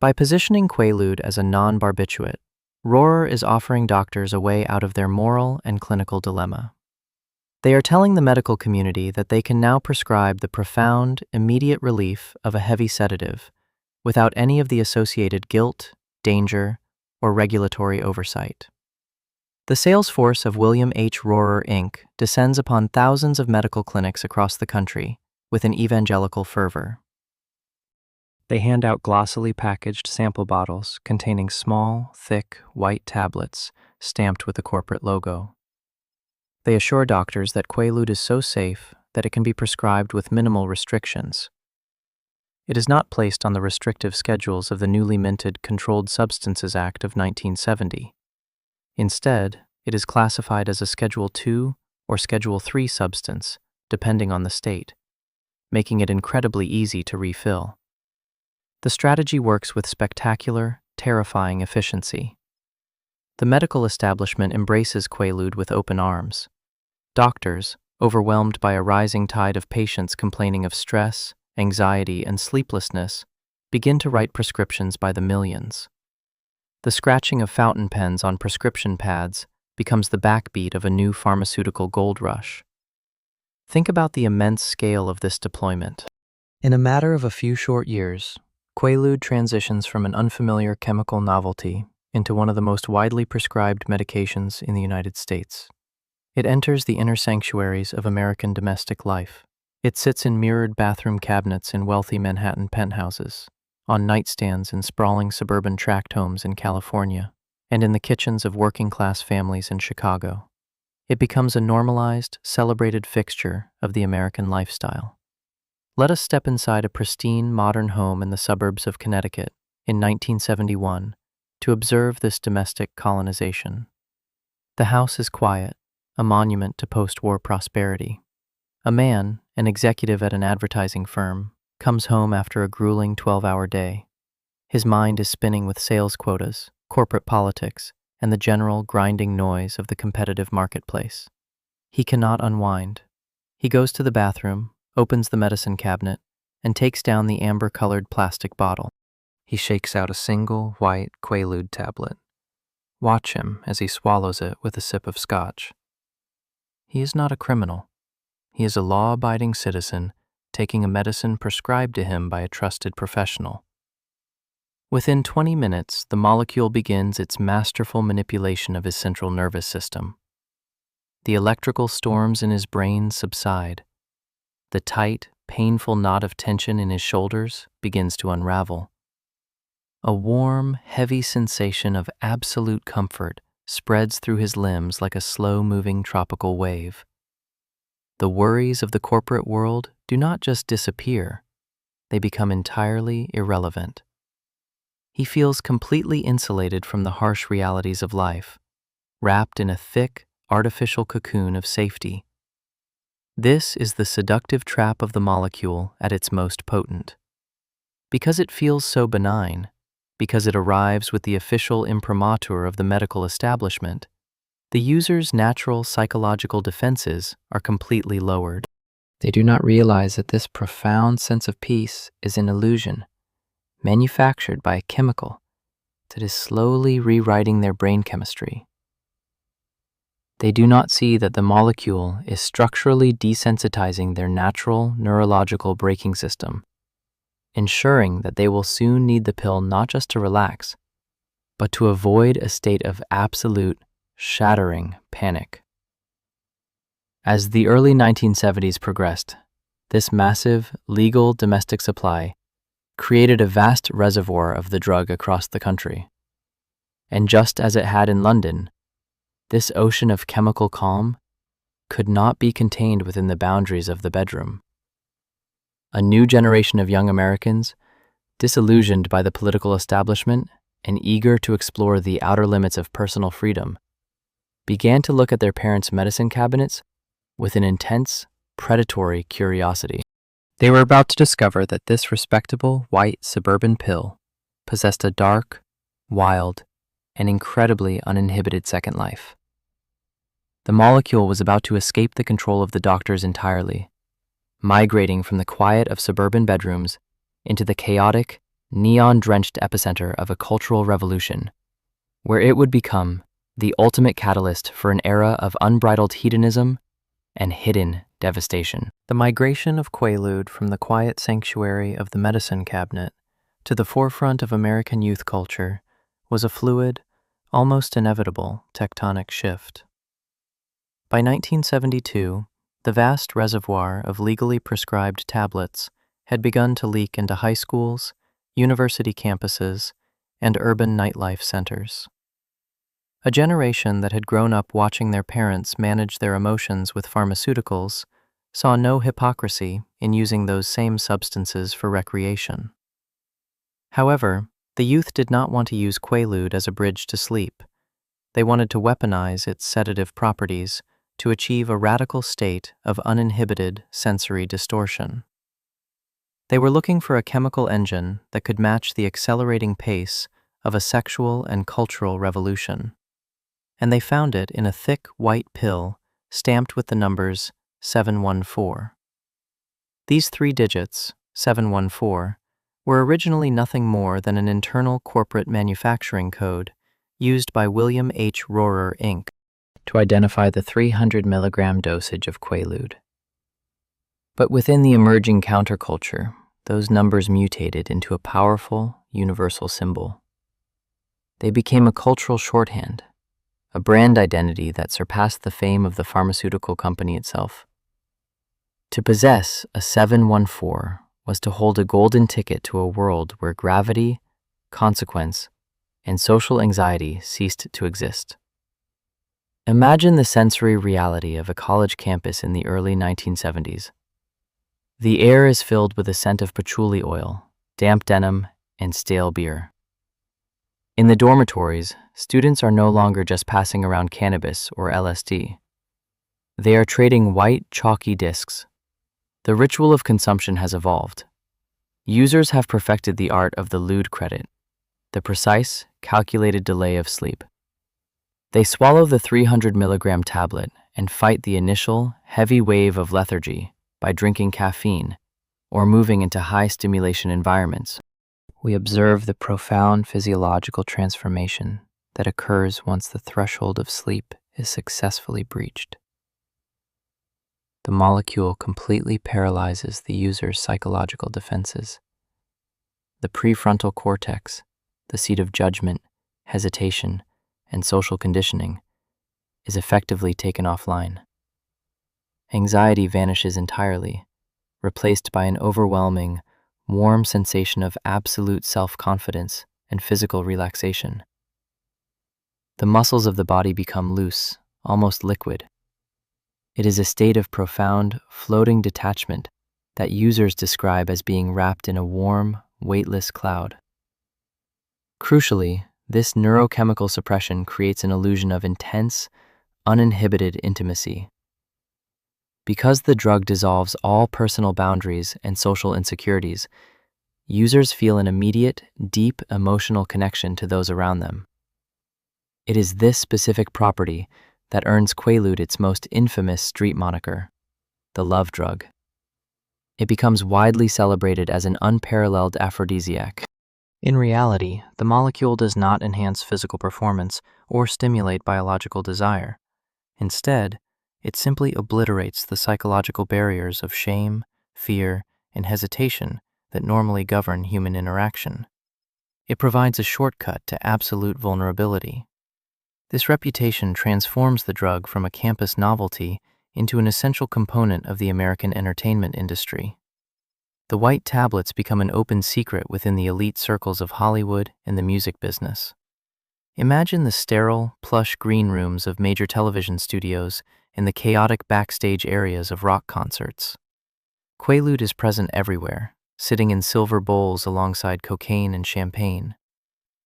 By positioning Quaalude as a non-barbiturate, Rohrer is offering doctors a way out of their moral and clinical dilemma. They are telling the medical community that they can now prescribe the profound, immediate relief of a heavy sedative without any of the associated guilt, danger, or regulatory oversight. The sales force of William H. Rohrer, Inc. descends upon thousands of medical clinics across the country with an evangelical fervor. They hand out glossily packaged sample bottles containing small, thick, white tablets stamped with the corporate logo. They assure doctors that Quaalude is so safe that it can be prescribed with minimal restrictions. It is not placed on the restrictive schedules of the newly minted Controlled Substances Act of 1970. Instead, it is classified as a Schedule II or Schedule III substance, depending on the state, making it incredibly easy to refill. The strategy works with spectacular, terrifying efficiency. The medical establishment embraces Quaalude with open arms. Doctors, overwhelmed by a rising tide of patients complaining of stress, anxiety, and sleeplessness, begin to write prescriptions by the millions. The scratching of fountain pens on prescription pads becomes the backbeat of a new pharmaceutical gold rush. Think about the immense scale of this deployment. In a matter of a few short years, Quaalude transitions from an unfamiliar chemical novelty into one of the most widely prescribed medications in the United States. It enters the inner sanctuaries of American domestic life. It sits in mirrored bathroom cabinets in wealthy Manhattan penthouses, on nightstands in sprawling suburban tract homes in California, and in the kitchens of working-class families in Chicago. It becomes a normalized, celebrated fixture of the American lifestyle. Let us step inside a pristine, modern home in the suburbs of Connecticut in 1971 to observe this domestic colonization. The house is quiet, a monument to post-war prosperity. A man, an executive at an advertising firm, comes home after a grueling 12-hour day. His mind is spinning with sales quotas, corporate politics, and the general grinding noise of the competitive marketplace. He cannot unwind. He goes to the bathroom, opens the medicine cabinet, and takes down the amber-colored plastic bottle. He shakes out a single, white Quaalude tablet. Watch him as he swallows it with a sip of scotch. He is not a criminal. He is a law-abiding citizen taking a medicine prescribed to him by a trusted professional. Within 20 minutes, the molecule begins its masterful manipulation of his central nervous system. The electrical storms in his brain subside. The tight, painful knot of tension in his shoulders begins to unravel. A warm, heavy sensation of absolute comfort spreads through his limbs like a slow-moving tropical wave. The worries of the corporate world do not just disappear, they become entirely irrelevant. He feels completely insulated from the harsh realities of life, wrapped in a thick, artificial cocoon of safety. This is the seductive trap of the molecule at its most potent. Because it feels so benign, because it arrives with the official imprimatur of the medical establishment, the user's natural psychological defenses are completely lowered. They do not realize that this profound sense of peace is an illusion, manufactured by a chemical that is slowly rewriting their brain chemistry. They do not see that the molecule is structurally desensitizing their natural neurological braking system, ensuring that they will soon need the pill not just to relax, but to avoid a state of absolute, shattering panic. As the early 1970s progressed, this massive, legal domestic supply created a vast reservoir of the drug across the country. And just as it had in London, this ocean of chemical calm could not be contained within the boundaries of the bedroom. A new generation of young Americans, disillusioned by the political establishment and eager to explore the outer limits of personal freedom, began to look at their parents' medicine cabinets with an intense, predatory curiosity. They were about to discover that this respectable white suburban pill possessed a dark, wild, and incredibly uninhibited second life. The molecule was about to escape the control of the doctors entirely, migrating from the quiet of suburban bedrooms into the chaotic, neon-drenched epicenter of a cultural revolution, where it would become the ultimate catalyst for an era of unbridled hedonism and hidden devastation. The migration of Quaalude from the quiet sanctuary of the medicine cabinet to the forefront of American youth culture was a fluid, almost inevitable tectonic shift. By 1972, the vast reservoir of legally prescribed tablets had begun to leak into high schools, university campuses, and urban nightlife centers. A generation that had grown up watching their parents manage their emotions with pharmaceuticals saw no hypocrisy in using those same substances for recreation. However, the youth did not want to use Quaalude as a bridge to sleep. They wanted to weaponize its sedative properties to achieve a radical state of uninhibited sensory distortion. They were looking for a chemical engine that could match the accelerating pace of a sexual and cultural revolution, and they found it in a thick white pill stamped with the numbers 714. These 3 digits, 714, were originally nothing more than an internal corporate manufacturing code used by William H. Rohrer, Inc. to identify the 300 milligram dosage of Quaalude. But within the emerging counterculture, those numbers mutated into a powerful, universal symbol. They became a cultural shorthand, a brand identity that surpassed the fame of the pharmaceutical company itself. To possess a 714 was to hold a golden ticket to a world where gravity, consequence, and social anxiety ceased to exist. Imagine the sensory reality of a college campus in the early 1970s. The air is filled with the scent of patchouli oil, damp denim, and stale beer. In the dormitories, students are no longer just passing around cannabis or LSD. They are trading white, chalky discs. The ritual of consumption has evolved. Users have perfected the art of the lude credit, the precise, calculated delay of sleep. They swallow the 300 milligram tablet and fight the initial, heavy wave of lethargy by drinking caffeine or moving into high-stimulation environments. We observe the profound physiological transformation that occurs once the threshold of sleep is successfully breached. The molecule completely paralyzes the user's psychological defenses. The prefrontal cortex, the seat of judgment, hesitation, and social conditioning, is effectively taken offline. Anxiety vanishes entirely, replaced by an overwhelming, warm sensation of absolute self-confidence and physical relaxation. The muscles of the body become loose, almost liquid. It is a state of profound, floating detachment that users describe as being wrapped in a warm, weightless cloud. Crucially, this neurochemical suppression creates an illusion of intense, uninhibited intimacy. Because the drug dissolves all personal boundaries and social insecurities, users feel an immediate, deep emotional connection to those around them. It is this specific property that earns Quaalude its most infamous street moniker, the love drug. It becomes widely celebrated as an unparalleled aphrodisiac. In reality, the molecule does not enhance physical performance or stimulate biological desire. Instead, it simply obliterates the psychological barriers of shame, fear, and hesitation that normally govern human interaction. It provides a shortcut to absolute vulnerability. This reputation transforms the drug from a campus novelty into an essential component of the American entertainment industry. The white tablets become an open secret within the elite circles of Hollywood and the music business. Imagine the sterile, plush green rooms of major television studios and the chaotic backstage areas of rock concerts. Quaalude is present everywhere, sitting in silver bowls alongside cocaine and champagne.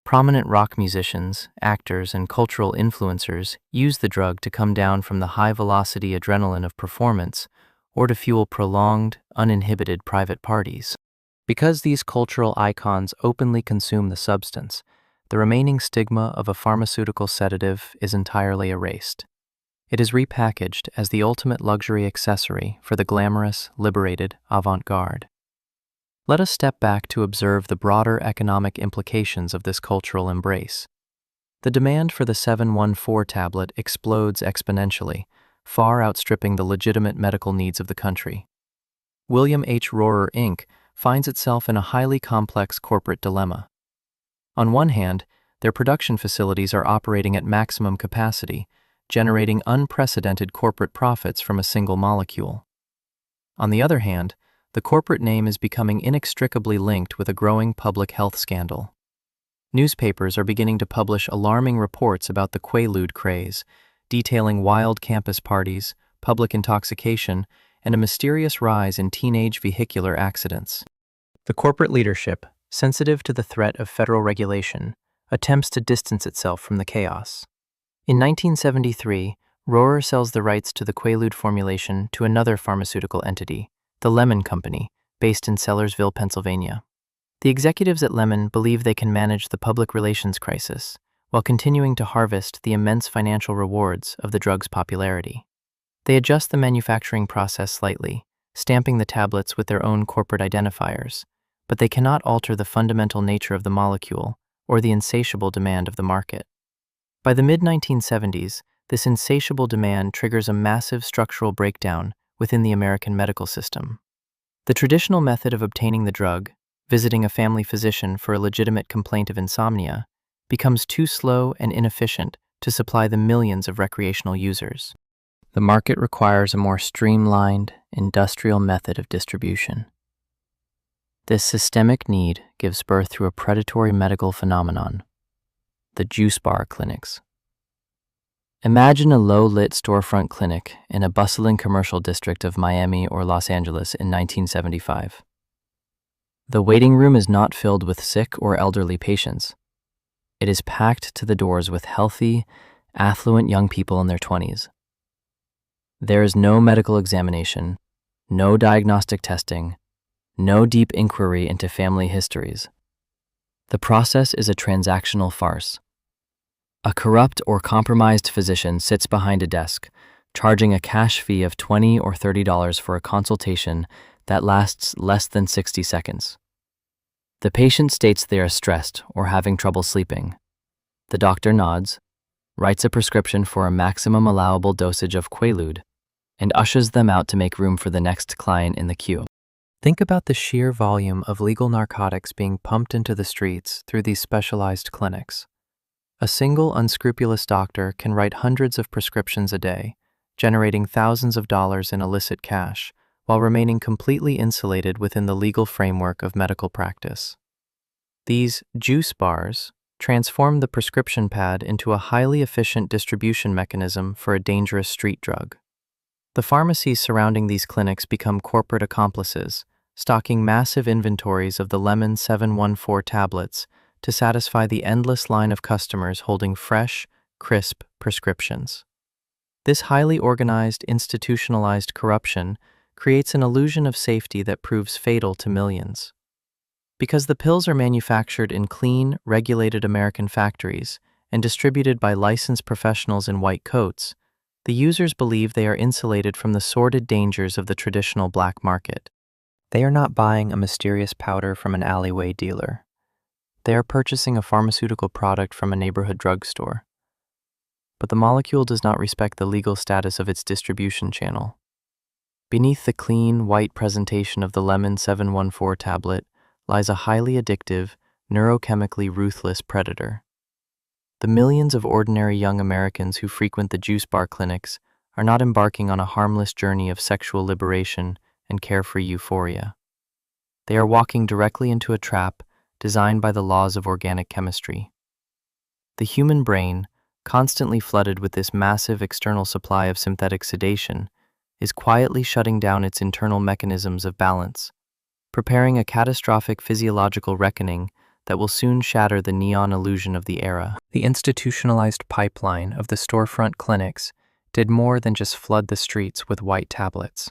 Prominent rock musicians, actors, and cultural influencers use the drug to come down from the high-velocity adrenaline of performance or to fuel prolonged, uninhibited private parties. Because these cultural icons openly consume the substance, the remaining stigma of a pharmaceutical sedative is entirely erased. It is repackaged as the ultimate luxury accessory for the glamorous, liberated avant-garde. Let us step back to observe the broader economic implications of this cultural embrace. The demand for the 714 tablet explodes exponentially, far outstripping the legitimate medical needs of the country. William H. Rorer, Inc. finds itself in a highly complex corporate dilemma. On one hand, their production facilities are operating at maximum capacity, generating unprecedented corporate profits from a single molecule. On the other hand, the corporate name is becoming inextricably linked with a growing public health scandal. Newspapers are beginning to publish alarming reports about the Quaalude craze, detailing wild campus parties, public intoxication, and a mysterious rise in teenage vehicular accidents. The corporate leadership, sensitive to the threat of federal regulation, attempts to distance itself from the chaos. In 1973, Rorer sells the rights to the Quaalude formulation to another pharmaceutical entity, the Lemon Company, based in Sellersville, Pennsylvania. The executives at Lemon believe they can manage the public relations crisis while continuing to harvest the immense financial rewards of the drug's popularity. They adjust the manufacturing process slightly, stamping the tablets with their own corporate identifiers, but they cannot alter the fundamental nature of the molecule or the insatiable demand of the market. By the mid-1970s, this insatiable demand triggers a massive structural breakdown within the American medical system. The traditional method of obtaining the drug, visiting a family physician for a legitimate complaint of insomnia, becomes too slow and inefficient to supply the millions of recreational users. The market requires a more streamlined, industrial method of distribution. This systemic need gives birth to a predatory medical phenomenon, the juice bar clinics. Imagine a low-lit storefront clinic in a bustling commercial district of Miami or Los Angeles in 1975. The waiting room is not filled with sick or elderly patients. It is packed to the doors with healthy, affluent young people in their 20s. There is no medical examination, no diagnostic testing, no deep inquiry into family histories. The process is a transactional farce. A corrupt or compromised physician sits behind a desk, charging a cash fee of $20 or $30 for a consultation that lasts less than 60 seconds. The patient states they are stressed or having trouble sleeping. The doctor nods, writes a prescription for a maximum allowable dosage of Quaalude, and ushers them out to make room for the next client in the queue. Think about the sheer volume of legal narcotics being pumped into the streets through these specialized clinics. A single unscrupulous doctor can write hundreds of prescriptions a day, generating thousands of dollars in illicit cash, while remaining completely insulated within the legal framework of medical practice. These juice bars transform the prescription pad into a highly efficient distribution mechanism for a dangerous street drug. The pharmacies surrounding these clinics become corporate accomplices, stocking massive inventories of the Lemon 714 tablets to satisfy the endless line of customers holding fresh, crisp prescriptions. This highly organized, institutionalized corruption creates an illusion of safety that proves fatal to millions. Because the pills are manufactured in clean, regulated American factories and distributed by licensed professionals in white coats, the users believe they are insulated from the sordid dangers of the traditional black market. They are not buying a mysterious powder from an alleyway dealer. They are purchasing a pharmaceutical product from a neighborhood drugstore. But the molecule does not respect the legal status of its distribution channel. Beneath the clean, white presentation of the Lemon 714 tablet lies a highly addictive, neurochemically ruthless predator. The millions of ordinary young Americans who frequent the juice bar clinics are not embarking on a harmless journey of sexual liberation and carefree euphoria. They are walking directly into a trap designed by the laws of organic chemistry. The human brain, constantly flooded with this massive external supply of synthetic sedation, is quietly shutting down its internal mechanisms of balance, preparing a catastrophic physiological reckoning that will soon shatter the neon illusion of the era. The institutionalized pipeline of the storefront clinics did more than just flood the streets with white tablets.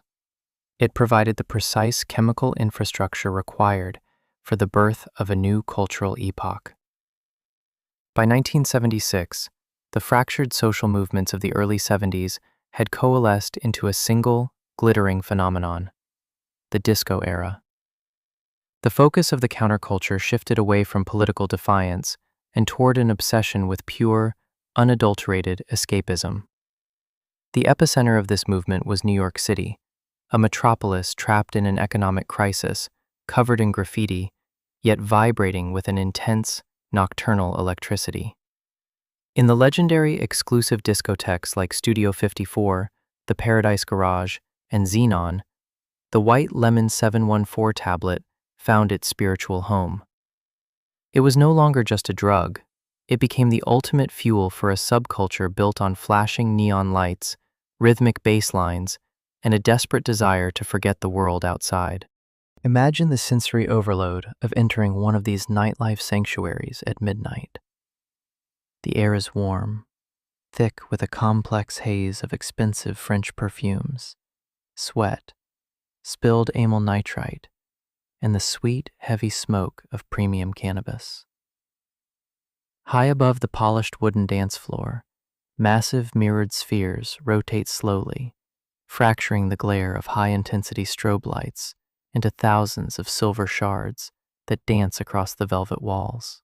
It provided the precise chemical infrastructure required for the birth of a new cultural epoch. By 1976, the fractured social movements of the early 70s had coalesced into a single, glittering phenomenon: the disco era. The focus of the counterculture shifted away from political defiance and toward an obsession with pure, unadulterated escapism. The epicenter of this movement was New York City, a metropolis trapped in an economic crisis, covered in graffiti, yet vibrating with an intense, nocturnal electricity. In the legendary exclusive discotheques like Studio 54, the Paradise Garage, and Xenon, the white Lemon 714 tablet found its spiritual home. It was no longer just a drug. It became the ultimate fuel for a subculture built on flashing neon lights, rhythmic bass lines, and a desperate desire to forget the world outside. Imagine the sensory overload of entering one of these nightlife sanctuaries at midnight. The air is warm, thick with a complex haze of expensive French perfumes, sweat, spilled amyl nitrite, and the sweet, heavy smoke of premium cannabis. High above the polished wooden dance floor, massive mirrored spheres rotate slowly, fracturing the glare of high-intensity strobe lights into thousands of silver shards that dance across the velvet walls.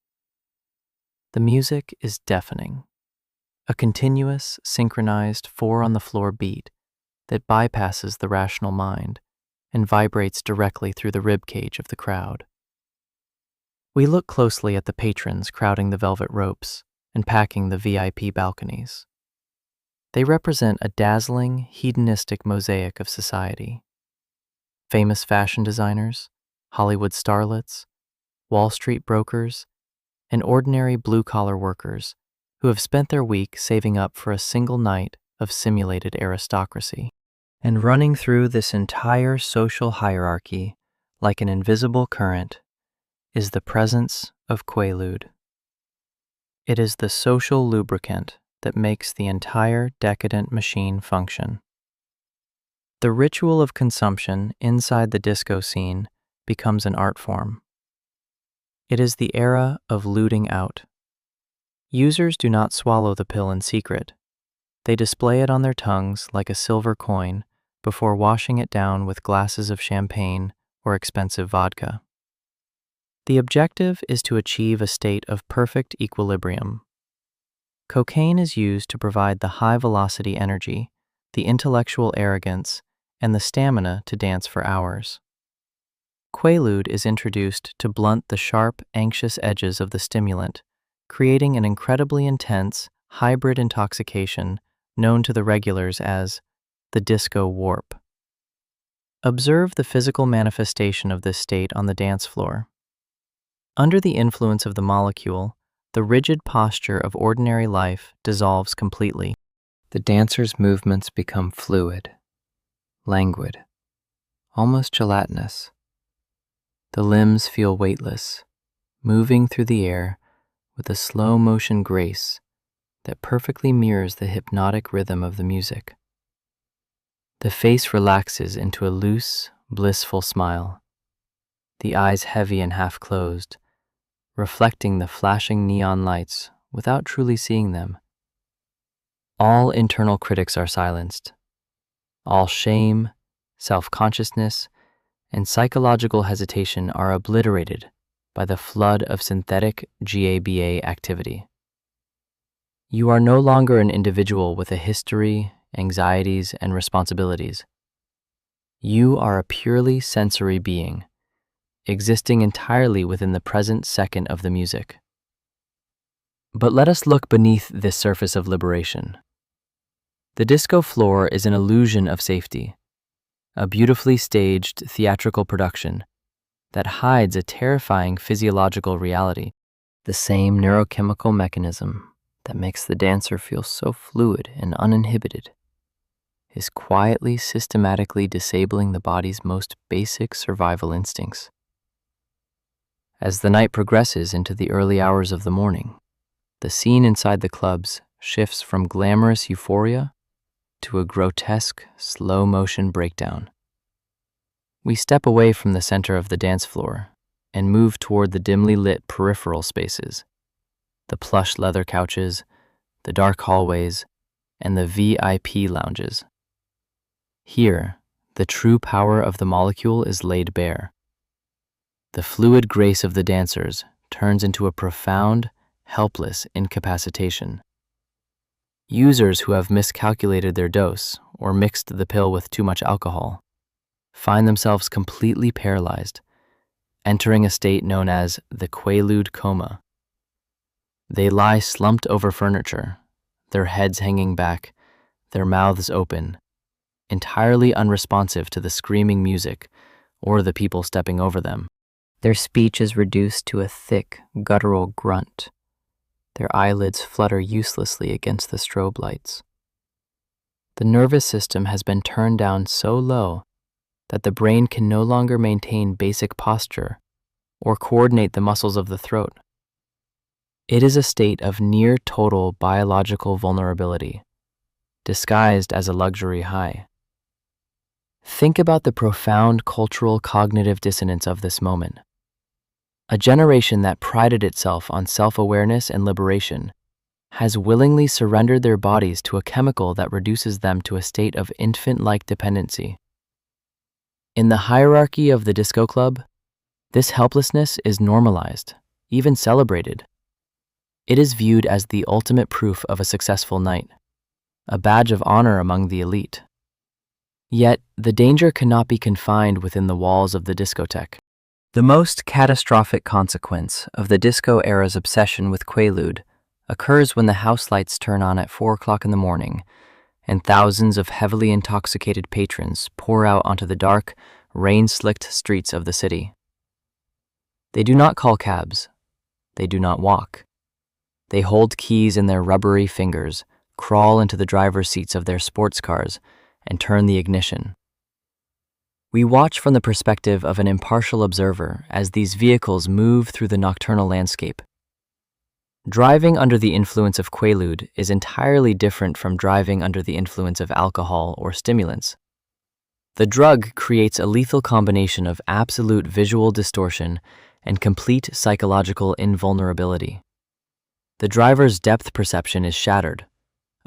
The music is deafening, a continuous, synchronized four-on-the-floor beat that bypasses the rational mind and vibrates directly through the ribcage of the crowd. We look closely at the patrons crowding the velvet ropes and packing the VIP balconies. They represent a dazzling, hedonistic mosaic of society. Famous fashion designers, Hollywood starlets, Wall Street brokers, and ordinary blue-collar workers who have spent their week saving up for a single night of simulated aristocracy. And running through this entire social hierarchy, like an invisible current, is the presence of QUAALUDE. It is the social lubricant that makes the entire decadent machine function. The ritual of consumption inside the disco scene becomes an art form. It is the era of looting out. Users do not swallow the pill in secret. They display it on their tongues like a silver coin before washing it down with glasses of champagne or expensive vodka. The objective is to achieve a state of perfect equilibrium. Cocaine is used to provide the high-velocity energy the intellectual arrogance, and the stamina to dance for hours. Quaalude is introduced to blunt the sharp, anxious edges of the stimulant, creating an incredibly intense, hybrid intoxication known to the regulars as the disco warp. Observe the physical manifestation of this state on the dance floor. Under the influence of the molecule, the rigid posture of ordinary life dissolves completely. The dancer's movements become fluid, languid, almost gelatinous. The limbs feel weightless, moving through the air with a slow-motion grace that perfectly mirrors the hypnotic rhythm of the music. The face relaxes into a loose, blissful smile, the eyes heavy and half-closed, reflecting the flashing neon lights without truly seeing them. All internal critics are silenced. All shame, self-consciousness, and psychological hesitation are obliterated by the flood of synthetic GABA activity. You are no longer an individual with a history, anxieties, and responsibilities. You are a purely sensory being, existing entirely within the present second of the music. But let us look beneath this surface of liberation. The disco floor is an illusion of safety, a beautifully staged theatrical production that hides a terrifying physiological reality, the same neurochemical mechanism that makes the dancer feel so fluid and uninhibited is quietly, systematically disabling the body's most basic survival instincts. As the night progresses into the early hours of the morning, the scene inside the clubs shifts from glamorous euphoria to a grotesque, slow-motion breakdown. We step away from the center of the dance floor and move toward the dimly lit peripheral spaces, the plush leather couches, the dark hallways, and the VIP lounges. Here, the true power of the molecule is laid bare. The fluid grace of the dancers turns into a profound, helpless incapacitation. Users who have miscalculated their dose or mixed the pill with too much alcohol find themselves completely paralyzed, entering a state known as the Quaalude coma. They lie slumped over furniture, their heads hanging back, their mouths open, entirely unresponsive to the screaming music or the people stepping over them. Their speech is reduced to a thick, guttural grunt. Their eyelids flutter uselessly against the strobe lights. The nervous system has been turned down so low that the brain can no longer maintain basic posture or coordinate the muscles of the throat. It is a state of near total biological vulnerability, disguised as a luxury high. Think about the profound cultural cognitive dissonance of this moment. A generation that prided itself on self-awareness and liberation has willingly surrendered their bodies to a chemical that reduces them to a state of infant-like dependency. In the hierarchy of the disco club, this helplessness is normalized, even celebrated. It is viewed as the ultimate proof of a successful night, a badge of honor among the elite. Yet, the danger cannot be confined within the walls of the discotheque. The most catastrophic consequence of the disco era's obsession with Quaalude occurs when the house lights turn on at 4 o'clock in the morning and thousands of heavily intoxicated patrons pour out onto the dark, rain-slicked streets of the city. They do not call cabs. They do not walk. They hold keys in their rubbery fingers, crawl into the driver's seats of their sports cars, and turn the ignition. We watch from the perspective of an impartial observer as these vehicles move through the nocturnal landscape. Driving under the influence of Quaalude is entirely different from driving under the influence of alcohol or stimulants. The drug creates a lethal combination of absolute visual distortion and complete psychological invulnerability. The driver's depth perception is shattered.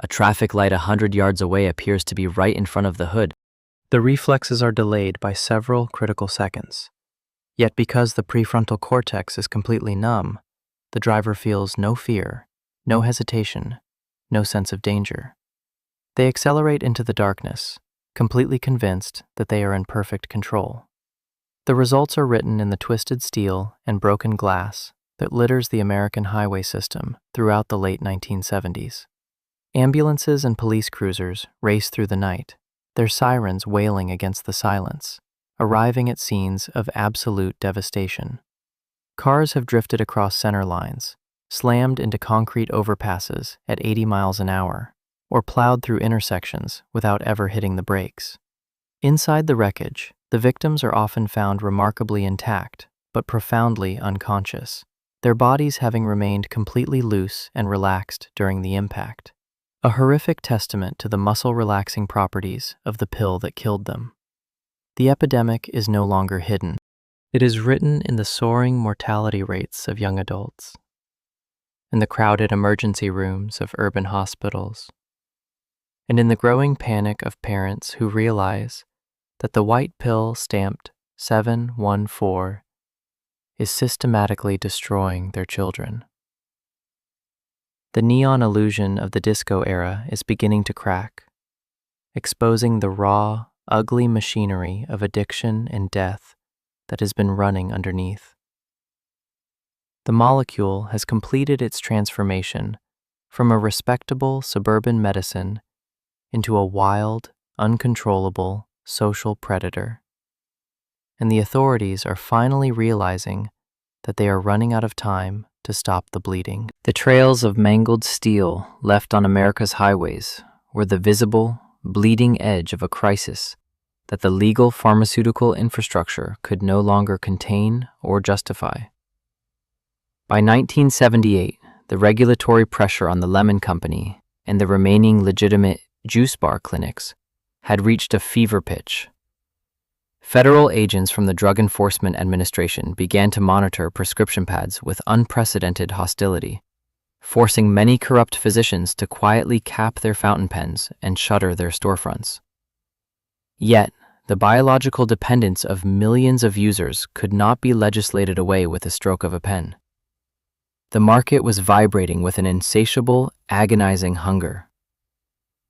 A traffic light 100 yards away appears to be right in front of the hood. The reflexes are delayed by several critical seconds. Yet because the prefrontal cortex is completely numb, the driver feels no fear, no hesitation, no sense of danger. They accelerate into the darkness, completely convinced that they are in perfect control. The results are written in the twisted steel and broken glass that litters the American highway system throughout the late 1970s. Ambulances and police cruisers race through the night, their sirens wailing against the silence, arriving at scenes of absolute devastation. Cars have drifted across center lines, slammed into concrete overpasses at 80 miles an hour, or plowed through intersections without ever hitting the brakes. Inside the wreckage, the victims are often found remarkably intact, but profoundly unconscious, their bodies having remained completely loose and relaxed during the impact. A horrific testament to the muscle-relaxing properties of the pill that killed them. The epidemic is no longer hidden. It is written in the soaring mortality rates of young adults, in the crowded emergency rooms of urban hospitals, and in the growing panic of parents who realize that the white pill stamped 714 is systematically destroying their children. The neon illusion of the disco era is beginning to crack, exposing the raw, ugly machinery of addiction and death that has been running underneath. The molecule has completed its transformation from a respectable suburban medicine into a wild, uncontrollable social predator. And the authorities are finally realizing that they are running out of time to stop the bleeding. The trails of mangled steel left on America's highways were the visible, bleeding edge of a crisis that the legal pharmaceutical infrastructure could no longer contain or justify. By 1978, the regulatory pressure on the Lemon Company and the remaining legitimate juice bar clinics had reached a fever pitch. Federal agents from the Drug Enforcement Administration began to monitor prescription pads with unprecedented hostility, forcing many corrupt physicians to quietly cap their fountain pens and shutter their storefronts. Yet, the biological dependence of millions of users could not be legislated away with a stroke of a pen. The market was vibrating with an insatiable, agonizing hunger.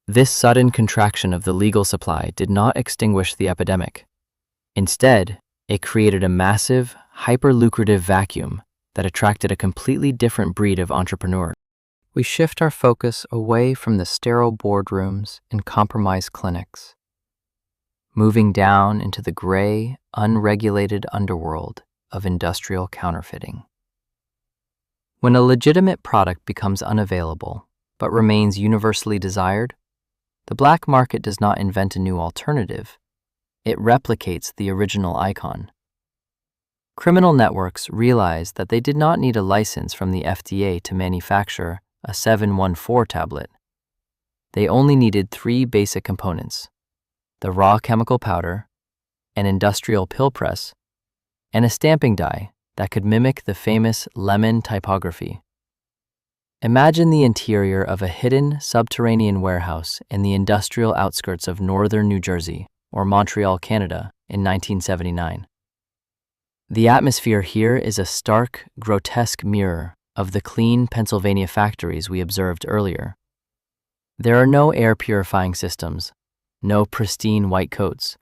This sudden contraction of the legal supply did not extinguish the epidemic. Instead, it created a massive, hyper-lucrative vacuum that attracted a completely different breed of entrepreneur. We shift our focus away from the sterile boardrooms and compromised clinics, moving down into the gray, unregulated underworld of industrial counterfeiting. When a legitimate product becomes unavailable, but remains universally desired, the black market does not invent a new alternative. It replicates the original icon. Criminal networks realized that they did not need a license from the FDA to manufacture a 714 tablet. They only needed 3 basic components: the raw chemical powder, an industrial pill press, and a stamping die that could mimic the famous lemon typography. Imagine the interior of a hidden subterranean warehouse in the industrial outskirts of northern New Jersey or Montreal, Canada, in 1979. The atmosphere here is a stark, grotesque mirror of the clean Pennsylvania factories we observed earlier. There are no air purifying systems, no pristine white coats,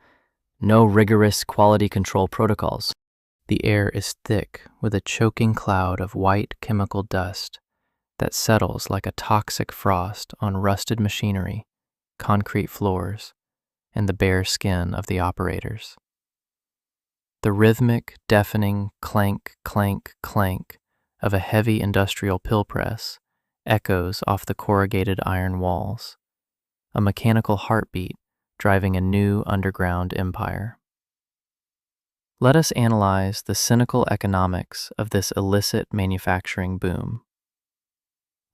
no rigorous quality control protocols. The air is thick with a choking cloud of white chemical dust that settles like a toxic frost on rusted machinery, concrete floors, and the bare skin of the operators. The rhythmic, deafening clank, clank, clank of a heavy industrial pill press echoes off the corrugated iron walls, a mechanical heartbeat driving a new underground empire. Let us analyze the cynical economics of this illicit manufacturing boom.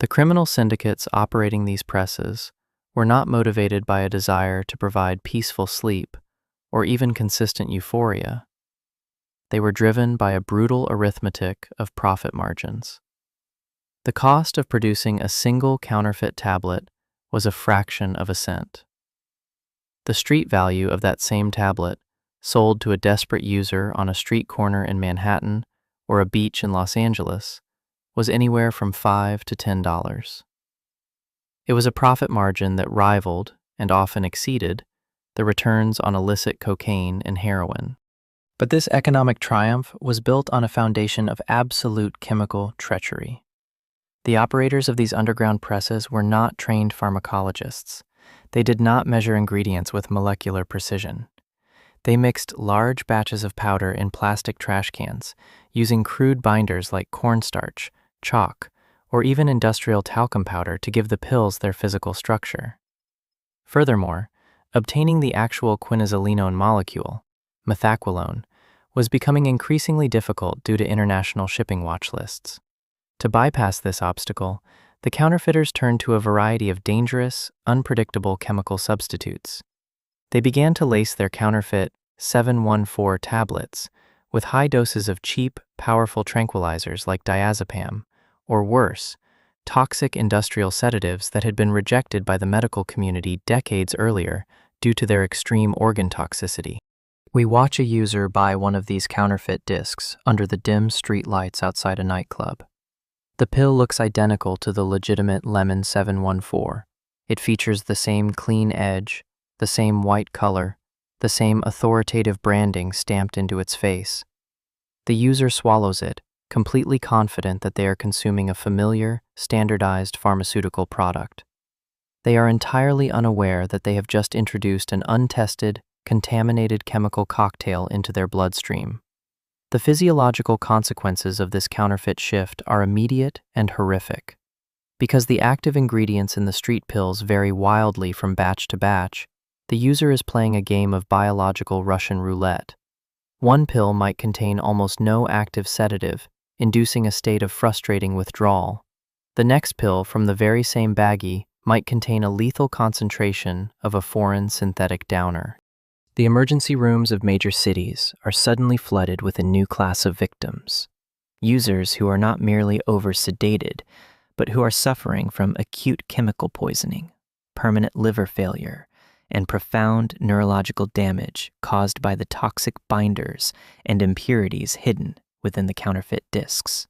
The criminal syndicates operating these presses were not motivated by a desire to provide peaceful sleep or even consistent euphoria. They were driven by a brutal arithmetic of profit margins. The cost of producing a single counterfeit tablet was a fraction of a cent. The street value of that same tablet, sold to a desperate user on a street corner in Manhattan or a beach in Los Angeles, was anywhere from $5 to $10. It was a profit margin that rivaled, and often exceeded, the returns on illicit cocaine and heroin. But this economic triumph was built on a foundation of absolute chemical treachery. The operators of these underground presses were not trained pharmacologists. They did not measure ingredients with molecular precision. They mixed large batches of powder in plastic trash cans, using crude binders like cornstarch, chalk, or even industrial talcum powder to give the pills their physical structure. Furthermore, obtaining the actual quinazolinone molecule, methaqualone, was becoming increasingly difficult due to international shipping watch lists. To bypass this obstacle, the counterfeiters turned to a variety of dangerous, unpredictable chemical substitutes. They began to lace their counterfeit 714 tablets with high doses of cheap, powerful tranquilizers like diazepam, or worse, toxic industrial sedatives that had been rejected by the medical community decades earlier due to their extreme organ toxicity. We watch a user buy one of these counterfeit discs under the dim street lights outside a nightclub. The pill looks identical to the legitimate Lemon 714. It features the same clean edge, the same white color, the same authoritative branding stamped into its face. The user swallows it, completely confident that they are consuming a familiar, standardized pharmaceutical product. They are entirely unaware that they have just introduced an untested, contaminated chemical cocktail into their bloodstream. The physiological consequences of this counterfeit shift are immediate and horrific. Because the active ingredients in the street pills vary wildly from batch to batch, the user is playing a game of biological Russian roulette. One pill might contain almost no active sedative, inducing a state of frustrating withdrawal. The next pill from the very same baggie might contain a lethal concentration of a foreign synthetic downer. The emergency rooms of major cities are suddenly flooded with a new class of victims, users who are not merely over-sedated, but who are suffering from acute chemical poisoning, permanent liver failure, and profound neurological damage caused by the toxic binders and impurities hidden within the counterfeit discs.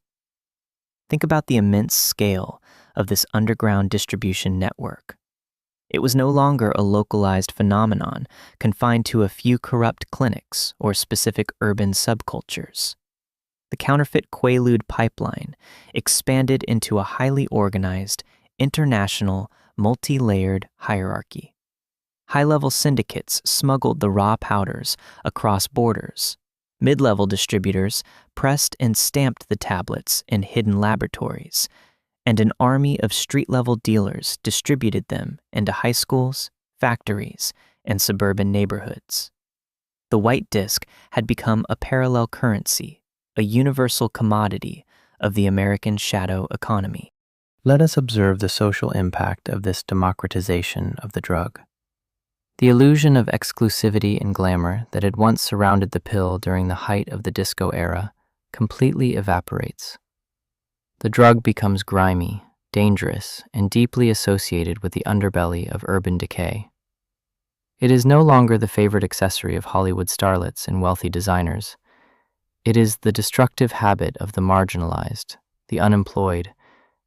Think about the immense scale of this underground distribution network. It was no longer a localized phenomenon confined to a few corrupt clinics or specific urban subcultures. The counterfeit QUAALUDE pipeline expanded into a highly organized, international, multi-layered hierarchy. High-level syndicates smuggled the raw powders across borders. Mid-level distributors pressed and stamped the tablets in hidden laboratories, and an army of street-level dealers distributed them into high schools, factories, and suburban neighborhoods. The white disc had become a parallel currency, a universal commodity of the American shadow economy. Let us observe the social impact of this democratization of the drug. The illusion of exclusivity and glamour that had once surrounded the pill during the height of the disco era completely evaporates. The drug becomes grimy, dangerous, and deeply associated with the underbelly of urban decay. It is no longer the favorite accessory of Hollywood starlets and wealthy designers. It is the destructive habit of the marginalized, the unemployed,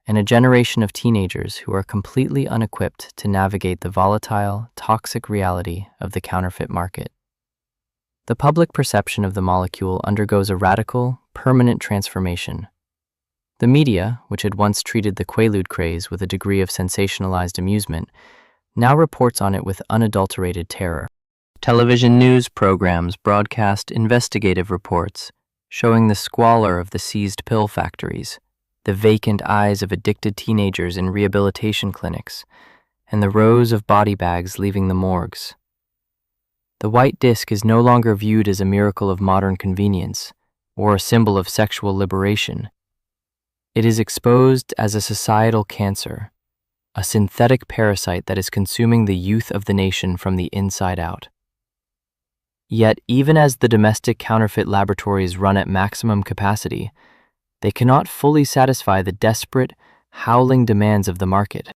and a generation of teenagers who are completely unequipped to navigate the volatile, toxic reality of the counterfeit market. The public perception of the molecule undergoes a radical, permanent transformation. The media, which had once treated the QUAALUDE craze with a degree of sensationalized amusement, now reports on it with unadulterated terror. Television news programs broadcast investigative reports showing the squalor of the seized pill factories, the vacant eyes of addicted teenagers in rehabilitation clinics, and the rows of body bags leaving the morgues. The white disc is no longer viewed as a miracle of modern convenience or a symbol of sexual liberation. It is exposed as a societal cancer, a synthetic parasite that is consuming the youth of the nation from the inside out. Yet, even as the domestic counterfeit laboratories run at maximum capacity, they cannot fully satisfy the desperate, howling demands of the market.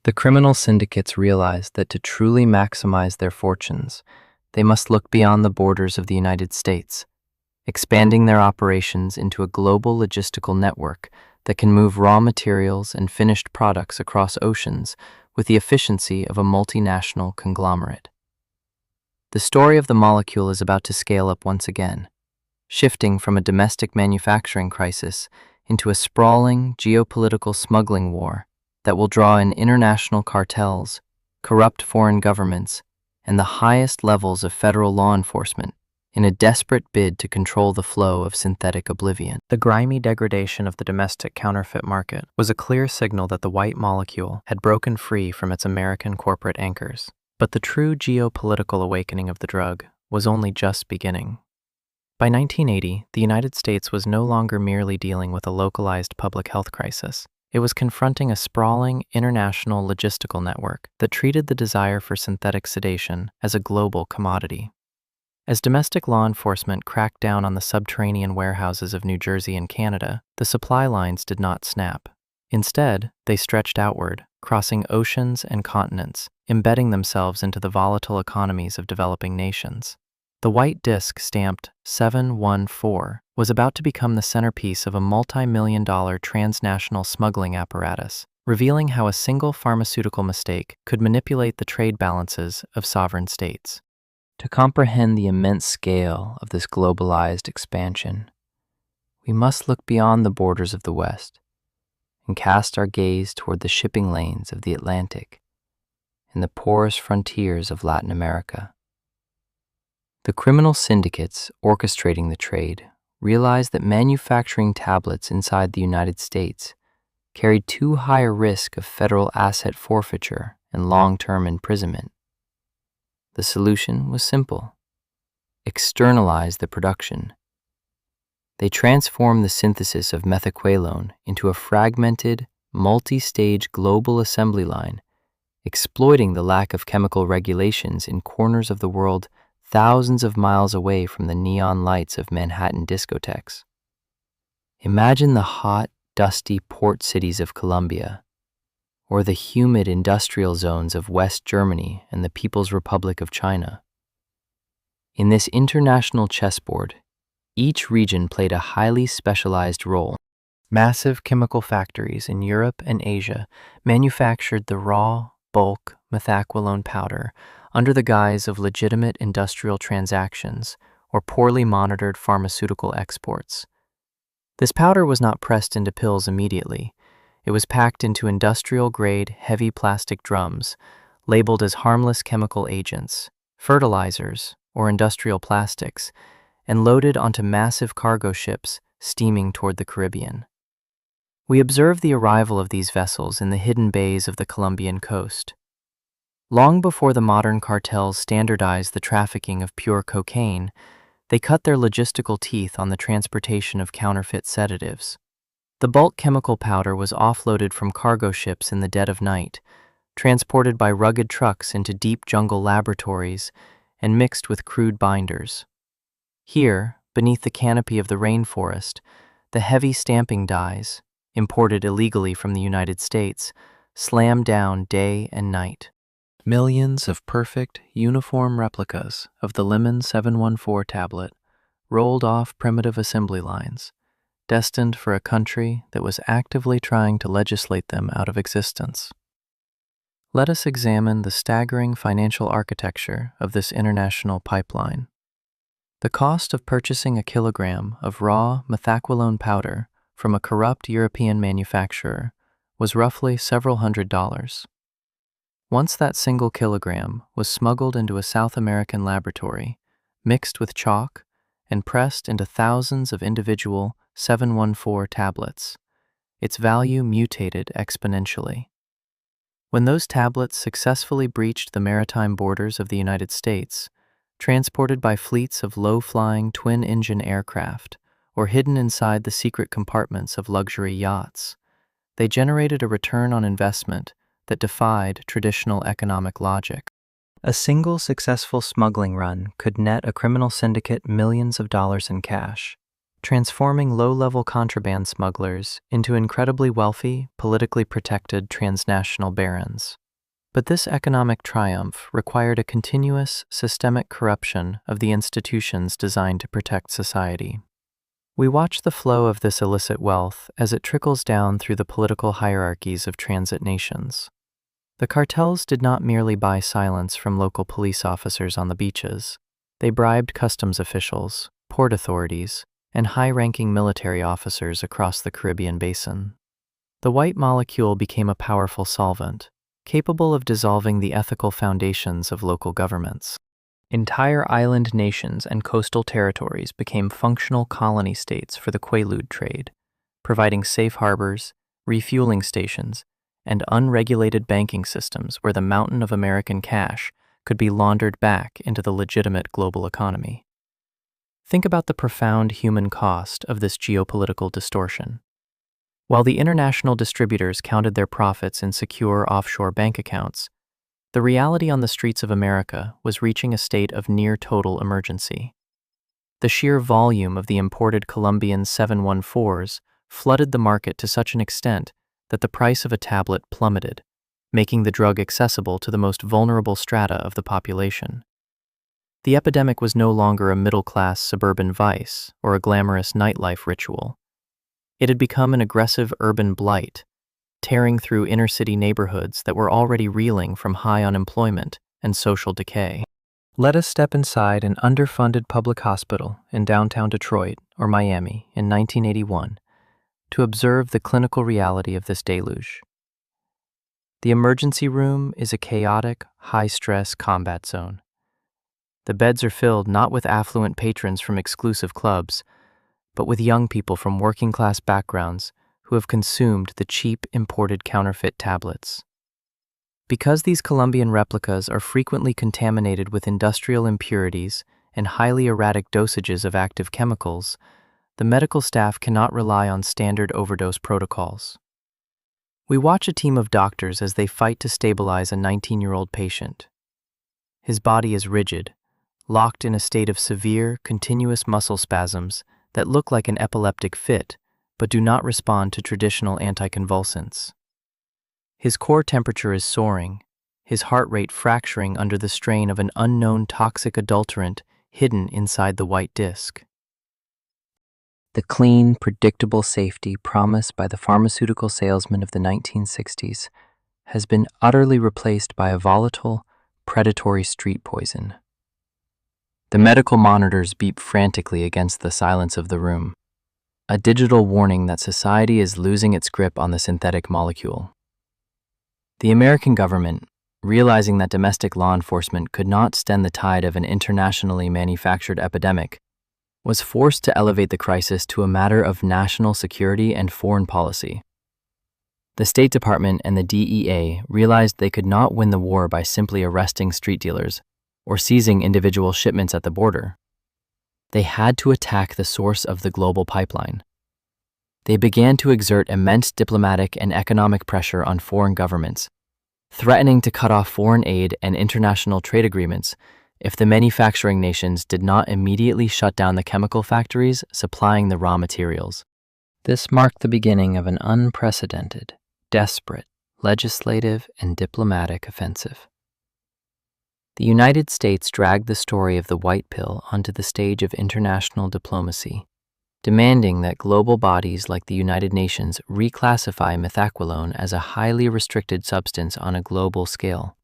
The criminal syndicates realize that to truly maximize their fortunes, they must look beyond the borders of the United States, expanding their operations into a global logistical network that can move raw materials and finished products across oceans with the efficiency of a multinational conglomerate. The story of the molecule is about to scale up once again, shifting from a domestic manufacturing crisis into a sprawling geopolitical smuggling war that will draw in international cartels, corrupt foreign governments, and the highest levels of federal law enforcement in a desperate bid to control the flow of synthetic oblivion. The grimy degradation of the domestic counterfeit market was a clear signal that the white molecule had broken free from its American corporate anchors. But the true geopolitical awakening of the drug was only just beginning. By 1980, the United States was no longer merely dealing with a localized public health crisis. It was confronting a sprawling international logistical network that treated the desire for synthetic sedation as a global commodity. As domestic law enforcement cracked down on the subterranean warehouses of New Jersey and Canada, the supply lines did not snap. Instead, they stretched outward, crossing oceans and continents, embedding themselves into the volatile economies of developing nations. The white disc stamped 714 was about to become the centerpiece of a multi-million-dollar transnational smuggling apparatus, revealing how a single pharmaceutical mistake could manipulate the trade balances of sovereign states. To comprehend the immense scale of this globalized expansion, we must look beyond the borders of the West and cast our gaze toward the shipping lanes of the Atlantic and the porous frontiers of Latin America. The criminal syndicates orchestrating the trade realized that manufacturing tablets inside the United States carried too high a risk of federal asset forfeiture and long-term imprisonment. The solution was simple: externalize the production. They transformed the synthesis of methaqualone into a fragmented, multi-stage global assembly line, exploiting the lack of chemical regulations in corners of the world thousands of miles away from the neon lights of Manhattan discotheques. Imagine the hot, dusty port cities of Colombia, or the humid industrial zones of West Germany and the People's Republic of China. In this international chessboard, each region played a highly specialized role. Massive chemical factories in Europe and Asia manufactured the raw, bulk methaqualone powder under the guise of legitimate industrial transactions or poorly monitored pharmaceutical exports. This powder was not pressed into pills immediately. It was packed into industrial-grade heavy plastic drums, labeled as harmless chemical agents, fertilizers, or industrial plastics, and loaded onto massive cargo ships steaming toward the Caribbean. We observe the arrival of these vessels in the hidden bays of the Colombian coast. Long before the modern cartels standardized the trafficking of pure cocaine, they cut their logistical teeth on the transportation of counterfeit sedatives. The bulk chemical powder was offloaded from cargo ships in the dead of night, transported by rugged trucks into deep jungle laboratories, and mixed with crude binders. Here, beneath the canopy of the rainforest, the heavy stamping dyes, imported illegally from the United States, slammed down day and night. Millions of perfect, uniform replicas of the Lemon 714 tablet rolled off primitive assembly lines, destined for a country that was actively trying to legislate them out of existence. Let us examine the staggering financial architecture of this international pipeline. The cost of purchasing a kilogram of raw methaqualone powder from a corrupt European manufacturer was roughly several $100s. Once that single kilogram was smuggled into a South American laboratory, mixed with chalk, and pressed into thousands of individual 714 tablets, its value mutated exponentially. When those tablets successfully breached the maritime borders of the United States, transported by fleets of low-flying twin-engine aircraft, or hidden inside the secret compartments of luxury yachts, they generated a return on investment that defied traditional economic logic. A single successful smuggling run could net a criminal syndicate millions of dollars in cash, transforming low-level contraband smugglers into incredibly wealthy, politically protected transnational barons. But this economic triumph required a continuous, systemic corruption of the institutions designed to protect society. We watch the flow of this illicit wealth as it trickles down through the political hierarchies of transit nations. The cartels did not merely buy silence from local police officers on the beaches. They bribed customs officials, port authorities, and high-ranking military officers across the Caribbean basin. The white molecule became a powerful solvent, capable of dissolving the ethical foundations of local governments. Entire island nations and coastal territories became functional colony states for the Quaalude trade, providing safe harbors, refueling stations, and unregulated banking systems where the mountain of American cash could be laundered back into the legitimate global economy. Think about the profound human cost of this geopolitical distortion. While the international distributors counted their profits in secure offshore bank accounts, the reality on the streets of America was reaching a state of near total emergency. The sheer volume of the imported Colombian 714s flooded the market to such an extent that the price of a tablet plummeted, making the drug accessible to the most vulnerable strata of the population. The epidemic was no longer a middle-class suburban vice or a glamorous nightlife ritual. It had become an aggressive urban blight, tearing through inner-city neighborhoods that were already reeling from high unemployment and social decay. Let us step inside an underfunded public hospital in downtown Detroit or Miami in 1981 to observe the clinical reality of this deluge. The emergency room is a chaotic, high-stress combat zone. The beds are filled not with affluent patrons from exclusive clubs, but with young people from working-class backgrounds who have consumed the cheap imported counterfeit tablets. Because these Colombian replicas are frequently contaminated with industrial impurities and highly erratic dosages of active chemicals, the medical staff cannot rely on standard overdose protocols. We watch a team of doctors as they fight to stabilize a 19-year-old patient. His body is rigid, locked in a state of severe, continuous muscle spasms that look like an epileptic fit, but do not respond to traditional anticonvulsants. His core temperature is soaring, his heart rate fracturing under the strain of an unknown toxic adulterant hidden inside the white disc. The clean, predictable safety promised by the pharmaceutical salesman of the 1960s has been utterly replaced by a volatile, predatory street poison. The medical monitors beep frantically against the silence of the room, a digital warning that society is losing its grip on the synthetic molecule. The American government, realizing that domestic law enforcement could not stem the tide of an internationally manufactured epidemic, was forced to elevate the crisis to a matter of national security and foreign policy. The State Department and the DEA realized they could not win the war by simply arresting street dealers or seizing individual shipments at the border. They had to attack the source of the global pipeline. They began to exert immense diplomatic and economic pressure on foreign governments, threatening to cut off foreign aid and international trade agreements if the manufacturing nations did not immediately shut down the chemical factories supplying the raw materials. This marked the beginning of an unprecedented, desperate, legislative and diplomatic offensive. The United States dragged the story of the white pill onto the stage of international diplomacy, demanding that global bodies like the United Nations reclassify methaqualone as a highly restricted substance on a global scale.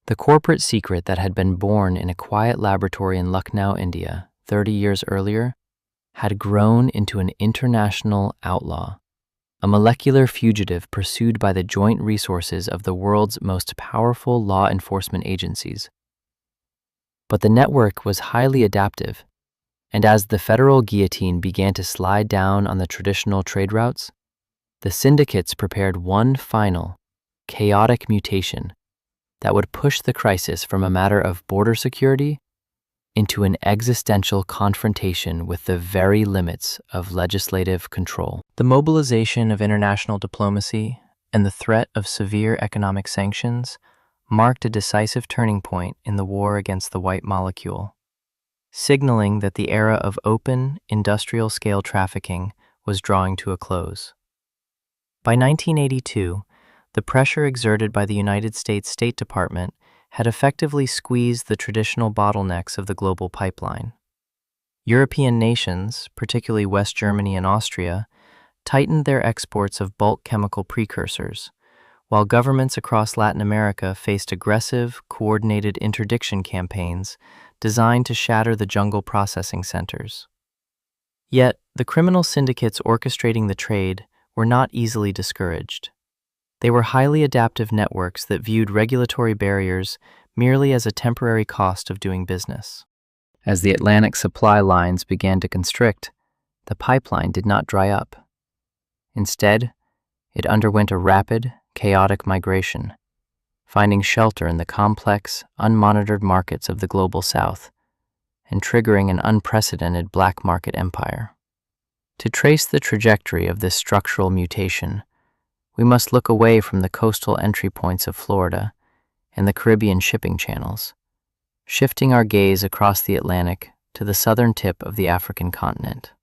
The corporate secret that had been born in a quiet laboratory in Lucknow, India, 30 years earlier, had grown into an international outlaw, a molecular fugitive pursued by the joint resources of the world's most powerful law enforcement agencies. But the network was highly adaptive, and as the federal guillotine began to slide down on the traditional trade routes, the syndicates prepared one final, chaotic mutation that would push the crisis from a matter of border security into an existential confrontation with the very limits of legislative control. The mobilization of international diplomacy and the threat of severe economic sanctions marked a decisive turning point in the war against the white molecule, signaling that the era of open, industrial-scale trafficking was drawing to a close. By 1982, the pressure exerted by the United States State Department had effectively squeezed the traditional bottlenecks of the global pipeline. European nations, particularly West Germany and Austria, tightened their exports of bulk chemical precursors, while governments across Latin America faced aggressive, coordinated interdiction campaigns designed to shatter the jungle processing centers. Yet, the criminal syndicates orchestrating the trade were not easily discouraged. They were highly adaptive networks that viewed regulatory barriers merely as a temporary cost of doing business. As the Atlantic supply lines began to constrict, the pipeline did not dry up. Instead, it underwent a rapid, chaotic migration, finding shelter in the complex, unmonitored markets of the global South and triggering an unprecedented black market empire. To trace the trajectory of this structural mutation, we must look away from the coastal entry points of Florida and the Caribbean shipping channels, shifting our gaze across the Atlantic to the southern tip of the African continent.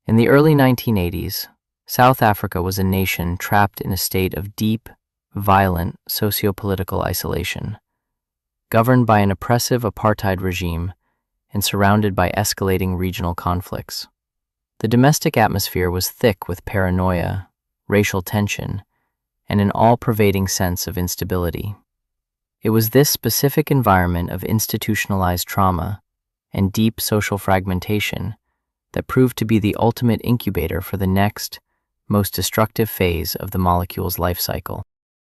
In the early 1980s, South Africa was a nation trapped in a state of deep, violent socio-political isolation, governed by an oppressive apartheid regime and surrounded by escalating regional conflicts. The domestic atmosphere was thick with paranoia, racial tension, and an all-pervading sense of instability. It was this specific environment of institutionalized trauma and deep social fragmentation that proved to be the ultimate incubator for the next, most destructive phase of the molecule's life cycle.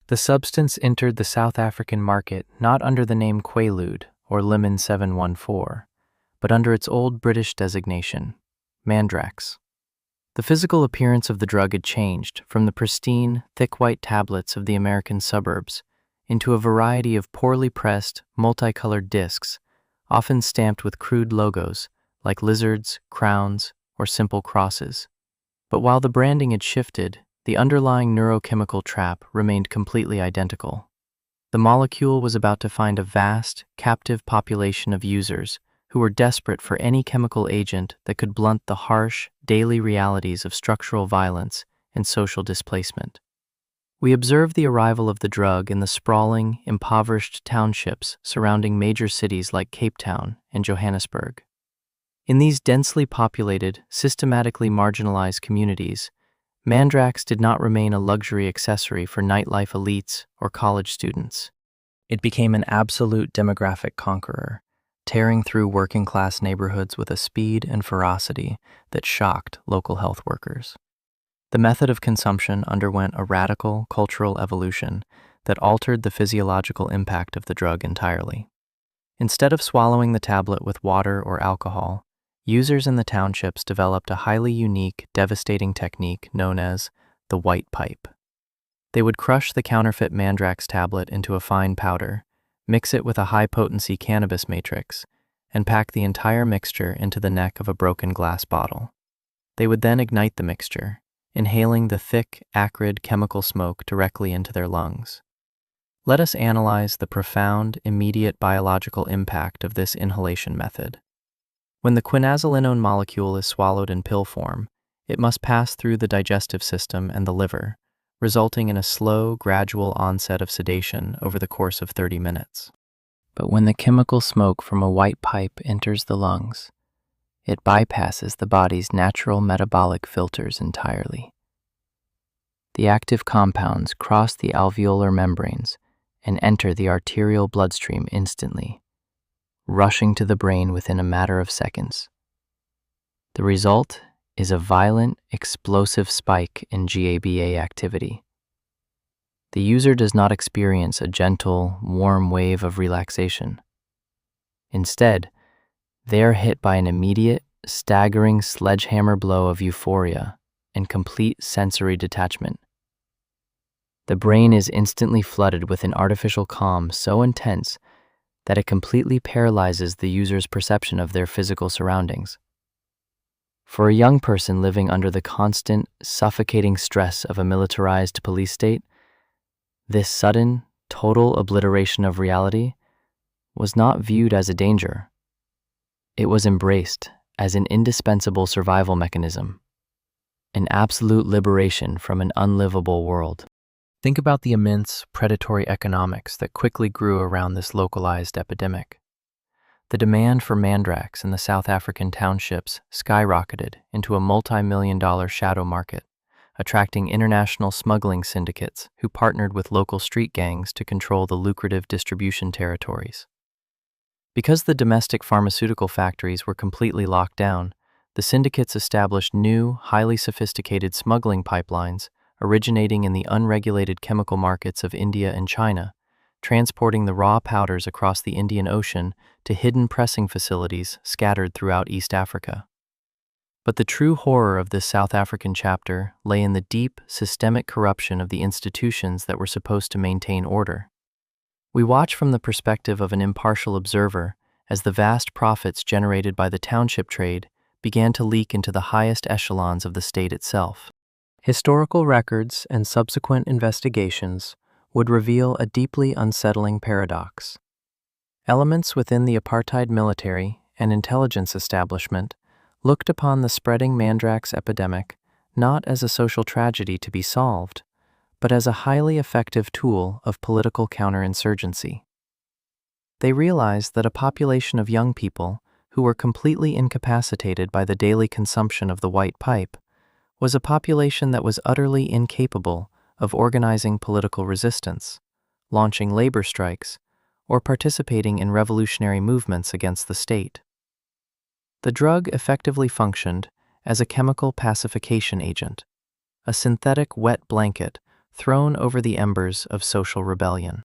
The substance entered the South African market not under the name QUAALUDE or Lemon 714, but under its old British designation, Mandrax. The physical appearance of the drug had changed from the pristine, thick white tablets of the American suburbs into a variety of poorly pressed, multicolored discs, often stamped with crude logos like lizards, crowns, or simple crosses. But while the branding had shifted, the underlying neurochemical trap remained completely identical. The molecule was about to find a vast, captive population of users who were desperate for any chemical agent that could blunt the harsh, daily realities of structural violence and social displacement. We observed the arrival of the drug in the sprawling, impoverished townships surrounding major cities like Cape Town and Johannesburg. In these densely populated, systematically marginalized communities, Mandrax did not remain a luxury accessory for nightlife elites or college students. It became an absolute demographic conqueror, tearing through working-class neighborhoods with a speed and ferocity that shocked local health workers. The method of consumption underwent a radical cultural evolution that altered the physiological impact of the drug entirely. Instead of swallowing the tablet with water or alcohol, users in the townships developed a highly unique, devastating technique known as the white pipe. They would crush the counterfeit Mandrax tablet into a fine powder, mix it with a high-potency cannabis matrix, and pack the entire mixture into the neck of a broken glass bottle. They would then ignite the mixture, inhaling the thick, acrid chemical smoke directly into their lungs. Let us analyze the profound, immediate biological impact of this inhalation method. When the quinazolinone molecule is swallowed in pill form, it must pass through the digestive system and the liver, resulting in a slow, gradual onset of sedation over the course of 30 minutes. But when the chemical smoke from a white pipe enters the lungs, it bypasses the body's natural metabolic filters entirely. The active compounds cross the alveolar membranes and enter the arterial bloodstream instantly, rushing to the brain within a matter of seconds. The result is a violent, explosive spike in GABA activity. The user does not experience a gentle, warm wave of relaxation. Instead, they are hit by an immediate, staggering sledgehammer blow of euphoria and complete sensory detachment. The brain is instantly flooded with an artificial calm so intense that it completely paralyzes the user's perception of their physical surroundings. For a young person living under the constant, suffocating stress of a militarized police state, this sudden, total obliteration of reality was not viewed as a danger. It was embraced as an indispensable survival mechanism, an absolute liberation from an unlivable world. Think about the immense predatory economics that quickly grew around this localized epidemic. The demand for Mandrax in the South African townships skyrocketed into a multi-million-dollar shadow market, attracting international smuggling syndicates who partnered with local street gangs to control the lucrative distribution territories. Because the domestic pharmaceutical factories were completely locked down, the syndicates established new, highly sophisticated smuggling pipelines originating in the unregulated chemical markets of India and China, transporting the raw powders across the Indian Ocean to hidden pressing facilities scattered throughout East Africa. But the true horror of this South African chapter lay in the deep, systemic corruption of the institutions that were supposed to maintain order. We watch from the perspective of an impartial observer as the vast profits generated by the township trade began to leak into the highest echelons of the state itself. Historical records and subsequent investigations would reveal a deeply unsettling paradox. Elements within the apartheid military and intelligence establishment looked upon the spreading mandrax epidemic not as a social tragedy to be solved, but as a highly effective tool of political counterinsurgency. They realized that a population of young people who were completely incapacitated by the daily consumption of the white pipe was a population that was utterly incapable of organizing political resistance, launching labor strikes, or participating in revolutionary movements against the state. The drug effectively functioned as a chemical pacification agent, a synthetic wet blanket thrown over the embers of social rebellion.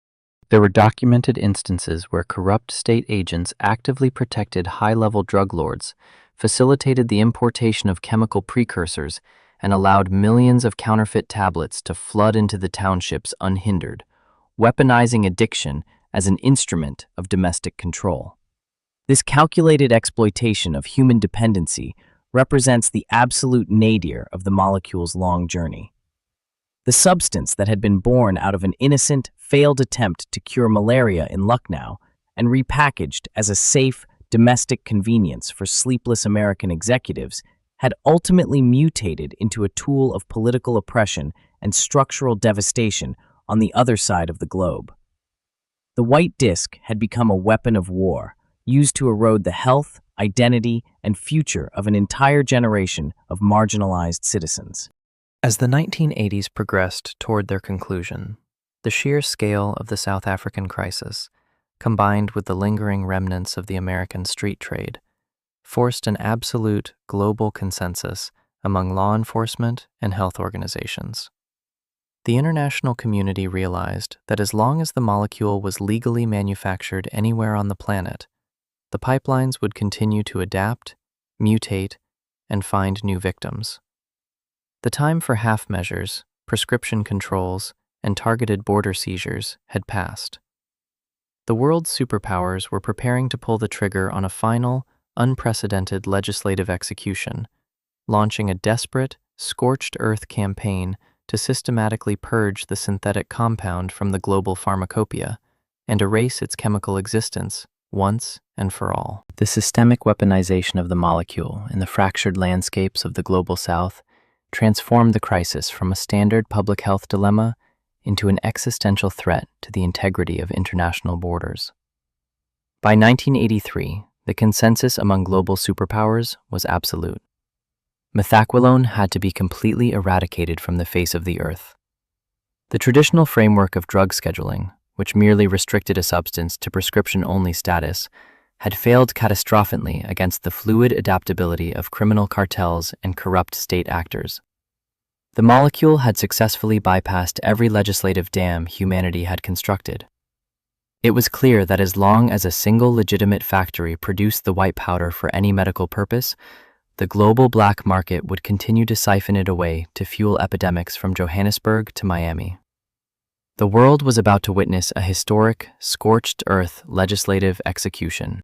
There were documented instances where corrupt state agents actively protected high-level drug lords, facilitated the importation of chemical precursors, and allowed millions of counterfeit tablets to flood into the townships unhindered, weaponizing addiction as an instrument of domestic control. This calculated exploitation of human dependency represents the absolute nadir of the molecule's long journey. The substance that had been born out of an innocent, failed attempt to cure malaria in Lucknow and repackaged as a safe, domestic convenience for sleepless American executives had ultimately mutated into a tool of political oppression and structural devastation on the other side of the globe. The white disc had become a weapon of war, used to erode the health, identity, and future of an entire generation of marginalized citizens. As the 1980s progressed toward their conclusion, the sheer scale of the South African crisis, combined with the lingering remnants of the American street trade, forced an absolute global consensus among law enforcement and health organizations. The international community realized that as long as the molecule was legally manufactured anywhere on the planet, the pipelines would continue to adapt, mutate, and find new victims. The time for half measures, prescription controls, and targeted border seizures had passed. The world's superpowers were preparing to pull the trigger on a final, unprecedented legislative execution, launching a desperate, scorched earth campaign to systematically purge the synthetic compound from the global pharmacopoeia and erase its chemical existence once and for all. The systemic weaponization of the molecule in the fractured landscapes of the global South transformed the crisis from a standard public health dilemma into an existential threat to the integrity of international borders. By 1983, the consensus among global superpowers was absolute. Methaqualone had to be completely eradicated from the face of the earth. The traditional framework of drug scheduling, which merely restricted a substance to prescription-only status, had failed catastrophically against the fluid adaptability of criminal cartels and corrupt state actors. The molecule had successfully bypassed every legislative dam humanity had constructed. It was clear that as long as a single legitimate factory produced the white powder for any medical purpose, the global black market would continue to siphon it away to fuel epidemics from Johannesburg to Miami. The world was about to witness a historic, scorched earth legislative execution.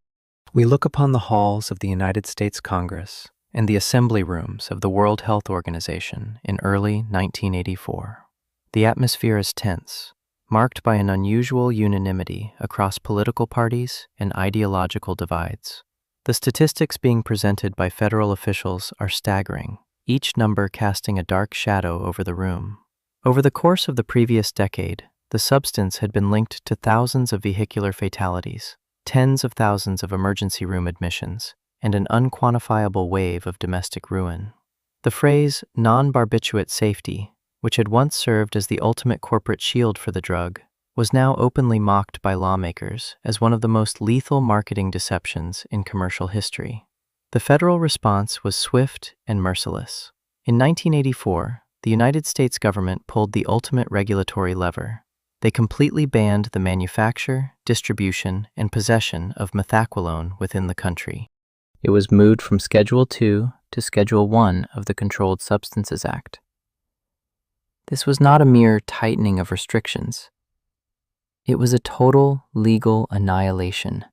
We look upon the halls of the United States Congress and the assembly rooms of the World Health Organization in early 1984. The atmosphere is tense, marked by an unusual unanimity across political parties and ideological divides. The statistics being presented by federal officials are staggering, each number casting a dark shadow over the room. Over the course of the previous decade, the substance had been linked to thousands of vehicular fatalities, tens of thousands of emergency room admissions, and an unquantifiable wave of domestic ruin. The phrase non-barbiturate safety, which had once served as the ultimate corporate shield for the drug, was now openly mocked by lawmakers as one of the most lethal marketing deceptions in commercial history. The federal response was swift and merciless. In 1984, the United States government pulled the ultimate regulatory lever. They completely banned the manufacture, distribution, and possession of methaqualone within the country. It was moved from Schedule II to Schedule I of the Controlled Substances Act. This was not a mere tightening of restrictions. It was a total legal annihilation.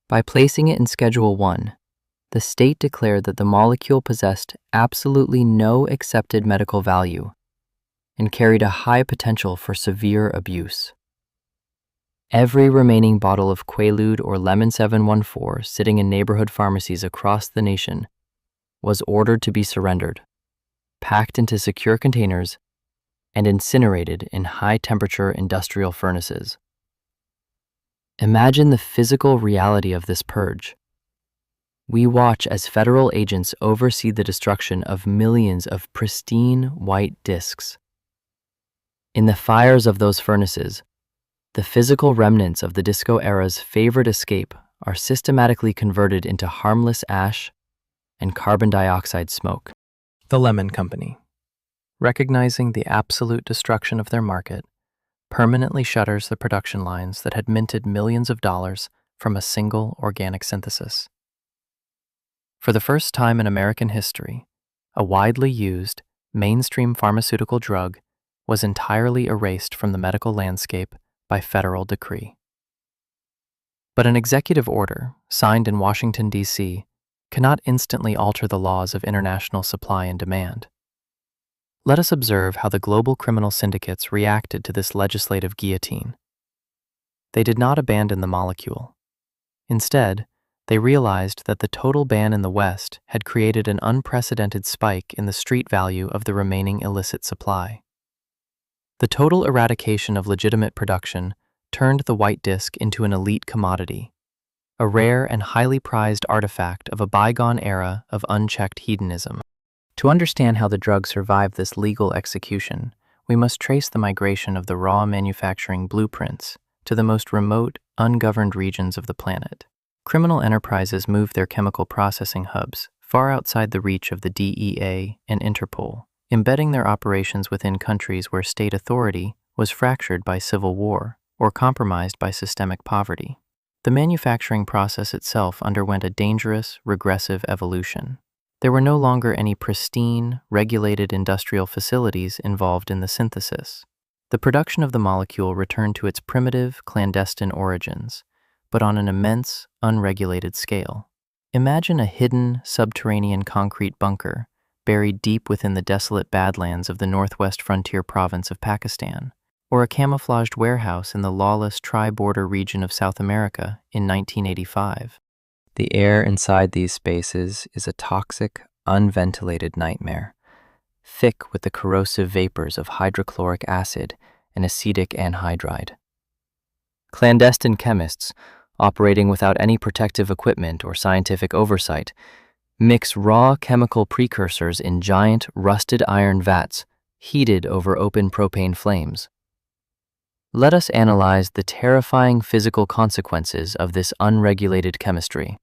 By placing it in Schedule I, the state declared that the molecule possessed absolutely no accepted medical value and carried a high potential for severe abuse. Every remaining bottle of Quaalude or Lemon 714 sitting in neighborhood pharmacies across the nation was ordered to be surrendered, packed into secure containers, and incinerated in high-temperature industrial furnaces. Imagine the physical reality of this purge. We watch as federal agents oversee the destruction of millions of pristine white discs. In the fires of those furnaces, the physical remnants of the disco era's favorite escape are systematically converted into harmless ash and carbon dioxide smoke. The Lemon Company, recognizing the absolute destruction of their market, permanently shutters the production lines that had minted millions of dollars from a single organic synthesis. For the first time in American history, a widely used, mainstream pharmaceutical drug was entirely erased from the medical landscape by federal decree. But an executive order, signed in Washington, D.C., cannot instantly alter the laws of international supply and demand. Let us observe how the global criminal syndicates reacted to this legislative guillotine. They did not abandon the molecule. Instead, they realized that the total ban in the West had created an unprecedented spike in the street value of the remaining illicit supply. The total eradication of legitimate production turned the white disc into an elite commodity, a rare and highly prized artifact of a bygone era of unchecked hedonism. To understand how the drug survived this legal execution, we must trace the migration of the raw manufacturing blueprints to the most remote, ungoverned regions of the planet. Criminal enterprises moved their chemical processing hubs far outside the reach of the DEA and Interpol, embedding their operations within countries where state authority was fractured by civil war or compromised by systemic poverty. The manufacturing process itself underwent a dangerous, regressive evolution. There were no longer any pristine, regulated industrial facilities involved in the synthesis. The production of the molecule returned to its primitive, clandestine origins, but on an immense, unregulated scale. Imagine a hidden, subterranean concrete bunker buried deep within the desolate badlands of the northwest frontier province of Pakistan, or a camouflaged warehouse in the lawless tri-border region of South America in 1985. The air inside these spaces is a toxic, unventilated nightmare, thick with the corrosive vapors of hydrochloric acid and acetic anhydride. Clandestine chemists, operating without any protective equipment or scientific oversight, mix raw chemical precursors in giant, rusted iron vats, heated over open propane flames. Let us analyze the terrifying physical consequences of this unregulated chemistry.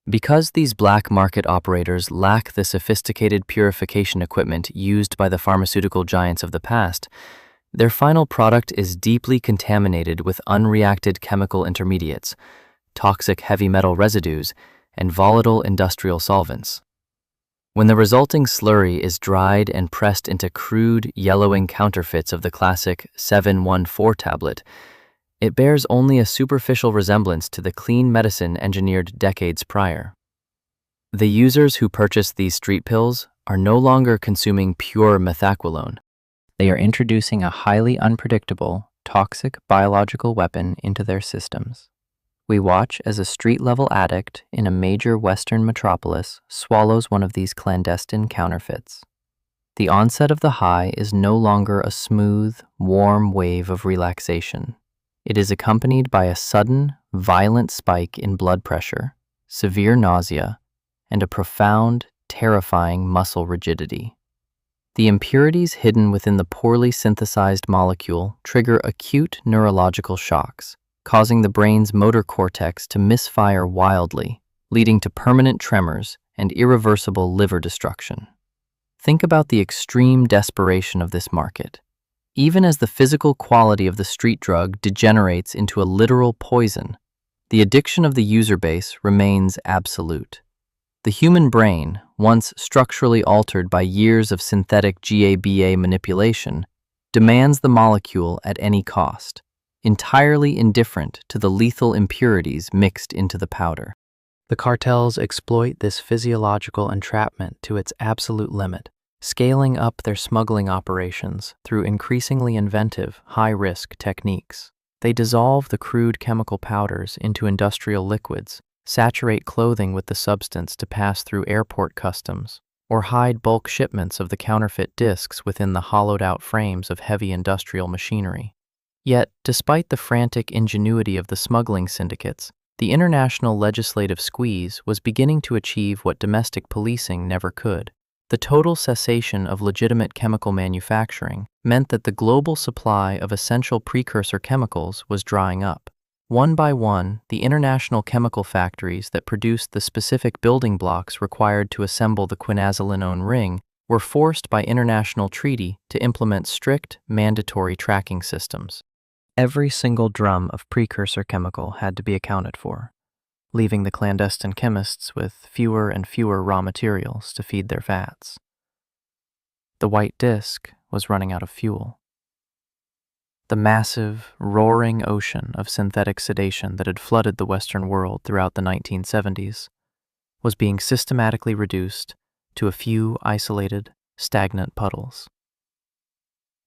Because these black market operators lack the sophisticated purification equipment used by the pharmaceutical giants of the past, their final product is deeply contaminated with unreacted chemical intermediates, toxic heavy metal residues, and volatile industrial solvents. When the resulting slurry is dried and pressed into crude, yellowing counterfeits of the classic 714 tablet, it bears only a superficial resemblance to the clean medicine engineered decades prior. The users who purchase these street pills are no longer consuming pure methaqualone. They are introducing a highly unpredictable, toxic biological weapon into their systems. We watch as a street-level addict in a major Western metropolis swallows one of these clandestine counterfeits. The onset of the high is no longer a smooth, warm wave of relaxation. It is accompanied by a sudden, violent spike in blood pressure, severe nausea, and a profound, terrifying muscle rigidity. The impurities hidden within the poorly synthesized molecule trigger acute neurological shocks, causing the brain's motor cortex to misfire wildly, leading to permanent tremors and irreversible liver destruction. Think about the extreme desperation of this market. Even as the physical quality of the street drug degenerates into a literal poison, the addiction of the user base remains absolute. The human brain, once structurally altered by years of synthetic GABA manipulation, demands the molecule at any cost, entirely indifferent to the lethal impurities mixed into the powder. The cartels exploit this physiological entrapment to its absolute limit, scaling up their smuggling operations through increasingly inventive, high-risk techniques. They dissolve the crude chemical powders into industrial liquids, saturate clothing with the substance to pass through airport customs, or hide bulk shipments of the counterfeit discs within the hollowed-out frames of heavy industrial machinery. Yet, despite the frantic ingenuity of the smuggling syndicates, the international legislative squeeze was beginning to achieve what domestic policing never could. The total cessation of legitimate chemical manufacturing meant that the global supply of essential precursor chemicals was drying up. One by one, the international chemical factories that produced the specific building blocks required to assemble the quinazolinone ring were forced by international treaty to implement strict, mandatory tracking systems. Every single drum of precursor chemical had to be accounted for, leaving the clandestine chemists with fewer and fewer raw materials to feed their vats. The white disk was running out of fuel. The massive, roaring ocean of synthetic sedation that had flooded the Western world throughout the 1970s was being systematically reduced to a few isolated, stagnant puddles.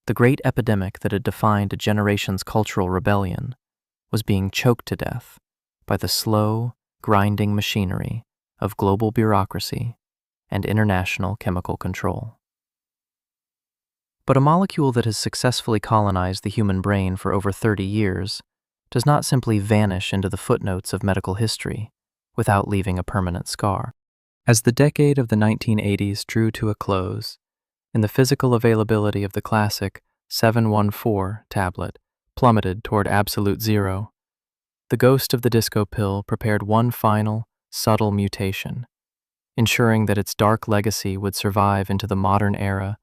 The great epidemic that had defined a generation's cultural rebellion was being choked to death by the slow, grinding machinery of global bureaucracy and international chemical control. But a molecule that has successfully colonized the human brain for over 30 years does not simply vanish into the footnotes of medical history without leaving a permanent scar. As the decade of the 1980s drew to a close, and the physical availability of the classic 714 tablet plummeted toward absolute zero, the ghost of the disco pill prepared one final, subtle mutation, ensuring that its dark legacy would survive into the modern era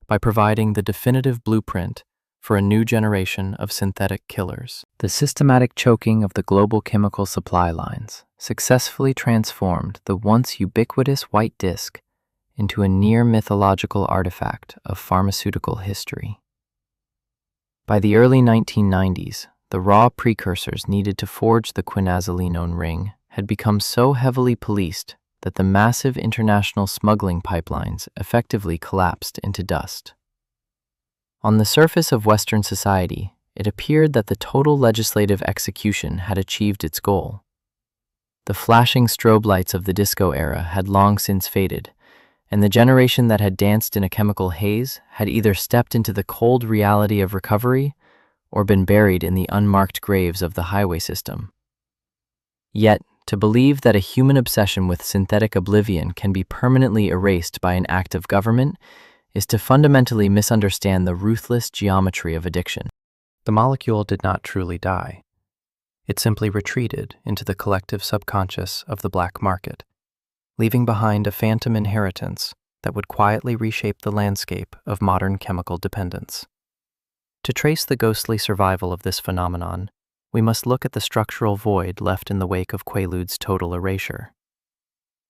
by providing the definitive blueprint for a new generation of synthetic killers. The systematic choking of the global chemical supply lines successfully transformed the once ubiquitous white disk into a near-mythological artifact of pharmaceutical history. By the early 1990s, the raw precursors needed to forge the quinazolinone ring had become so heavily policed that the massive international smuggling pipelines effectively collapsed into dust. On the surface of Western society, it appeared that the total legislative execution had achieved its goal. The flashing strobe lights of the disco era had long since faded, and the generation that had danced in a chemical haze had either stepped into the cold reality of recovery or been buried in the unmarked graves of the highway system. Yet, to believe that a human obsession with synthetic oblivion can be permanently erased by an act of government is to fundamentally misunderstand the ruthless geometry of addiction. The molecule did not truly die. It simply retreated into the collective subconscious of the black market, leaving behind a phantom inheritance that would quietly reshape the landscape of modern chemical dependence. To trace the ghostly survival of this phenomenon, we must look at the structural void left in the wake of QUAALUDE's total erasure.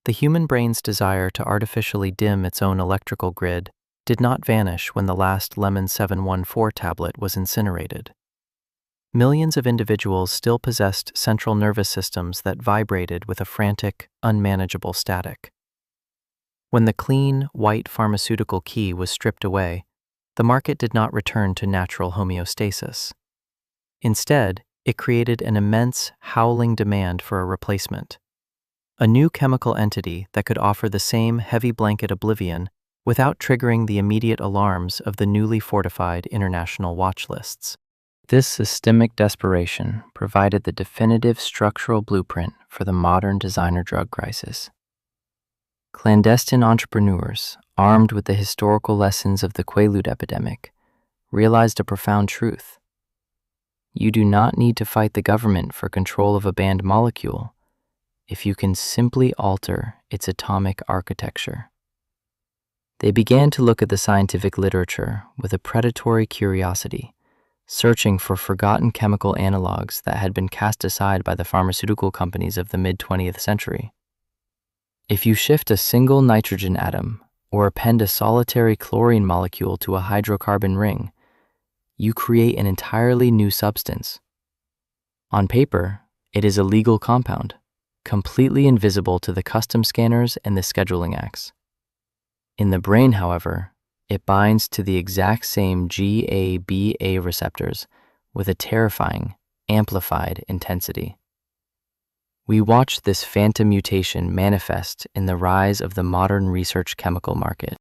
The human brain's desire to artificially dim its own electrical grid did not vanish when the last Lemon 714 tablet was incinerated. Millions of individuals still possessed central nervous systems that vibrated with a frantic, unmanageable static. When the clean, white pharmaceutical key was stripped away, the market did not return to natural homeostasis. Instead, it created an immense, howling demand for a replacement, a new chemical entity that could offer the same heavy blanket oblivion without triggering the immediate alarms of the newly fortified international watch lists. This systemic desperation provided the definitive structural blueprint for the modern designer drug crisis. clandestine entrepreneurs, armed with the historical lessons of the QUAALUDE epidemic, realized a profound truth. You do not need to fight the government for control of a banned molecule if you can simply alter its atomic architecture. They began to look at the scientific literature with a predatory curiosity, searching for forgotten chemical analogs that had been cast aside by the pharmaceutical companies of the mid-20th century. If you shift a single nitrogen atom or append a solitary chlorine molecule to a hydrocarbon ring, you create an entirely new substance. On paper, it is a legal compound, completely invisible to the custom scanners and the scheduling acts. In the brain, however, it binds to the exact same GABA receptors with a terrifying, amplified intensity. We watch this phantom mutation manifest in the rise of the modern research chemical market.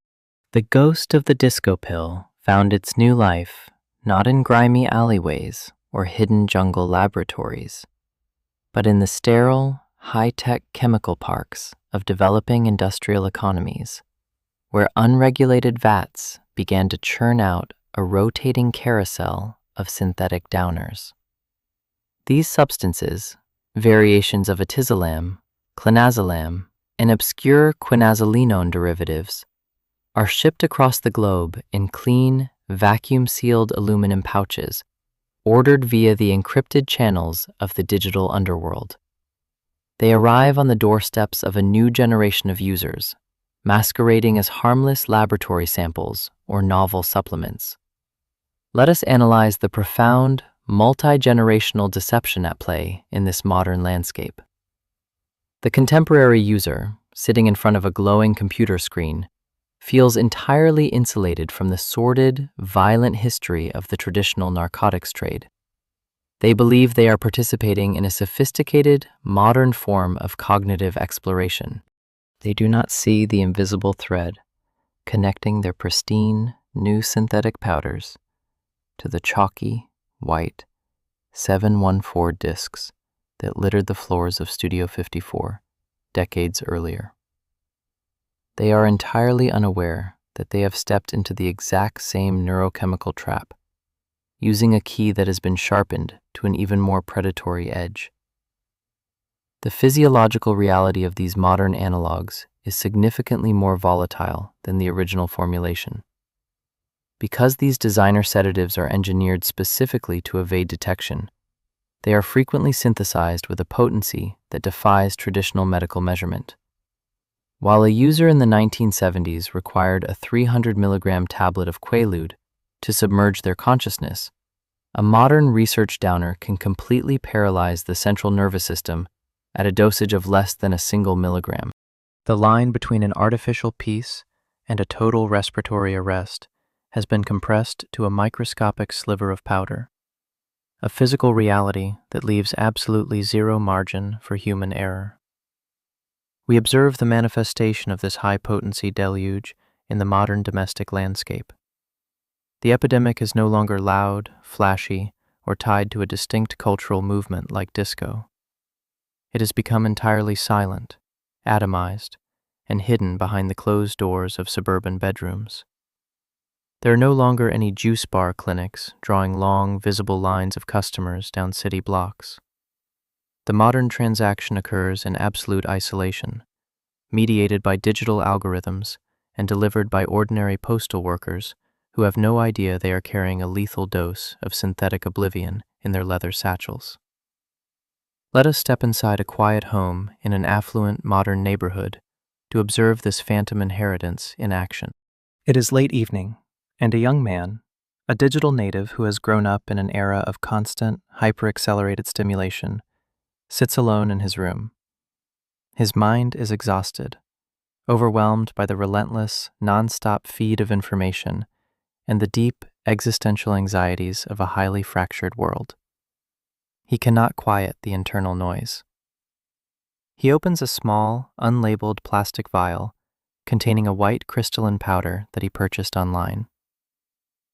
The ghost of the disco pill found its new life not in grimy alleyways or hidden jungle laboratories, but in the sterile, high-tech chemical parks of developing industrial economies, where unregulated vats began to churn out a rotating carousel of synthetic downers. These substances, variations of atizolam, clonazepam, and obscure quinazolinone derivatives, are shipped across the globe in clean, vacuum-sealed aluminum pouches, ordered via the encrypted channels of the digital underworld. They arrive on the doorsteps of a new generation of users, masquerading as harmless laboratory samples or novel supplements. Let us analyze the profound, multi-generational deception at play in this modern landscape. The contemporary user, sitting in front of a glowing computer screen, feels entirely insulated from the sordid, violent history of the traditional narcotics trade. They believe they are participating in a sophisticated, modern form of cognitive exploration. They do not see the invisible thread connecting their pristine, new synthetic powders to the chalky, white 714 discs that littered the floors of Studio 54 decades earlier. They are entirely unaware that they have stepped into the exact same neurochemical trap, using a key that has been sharpened to an even more predatory edge. The physiological reality of these modern analogs is significantly more volatile than the original formulation. Because these designer sedatives are engineered specifically to evade detection, they are frequently synthesized with a potency that defies traditional medical measurement. While a user in the 1970s required a 300 milligram tablet of QUAALUDE to submerge their consciousness, a modern research downer can completely paralyze the central nervous system at a dosage of less than a single milligram. The line between an artificial peace and a total respiratory arrest has been compressed to a microscopic sliver of powder, a physical reality that leaves absolutely zero margin for human error. We observe the manifestation of this high-potency deluge in the modern domestic landscape. The epidemic is no longer loud, flashy, or tied to a distinct cultural movement like disco. It has become entirely silent, atomized, and hidden behind the closed doors of suburban bedrooms. There are no longer any juice bar clinics drawing long, visible lines of customers down city blocks. The modern transaction occurs in absolute isolation, mediated by digital algorithms and delivered by ordinary postal workers who have no idea they are carrying a lethal dose of synthetic oblivion in their leather satchels. Let us step inside a quiet home in an affluent modern neighborhood to observe this phantom inheritance in action. It is late evening, and a young man, a digital native who has grown up in an era of constant, hyper-accelerated stimulation, sits alone in his room. His mind is exhausted, overwhelmed by the relentless, non-stop feed of information and the deep, existential anxieties of a highly fractured world. He cannot quiet the internal noise. He opens a small, unlabeled plastic vial containing a white crystalline powder that he purchased online.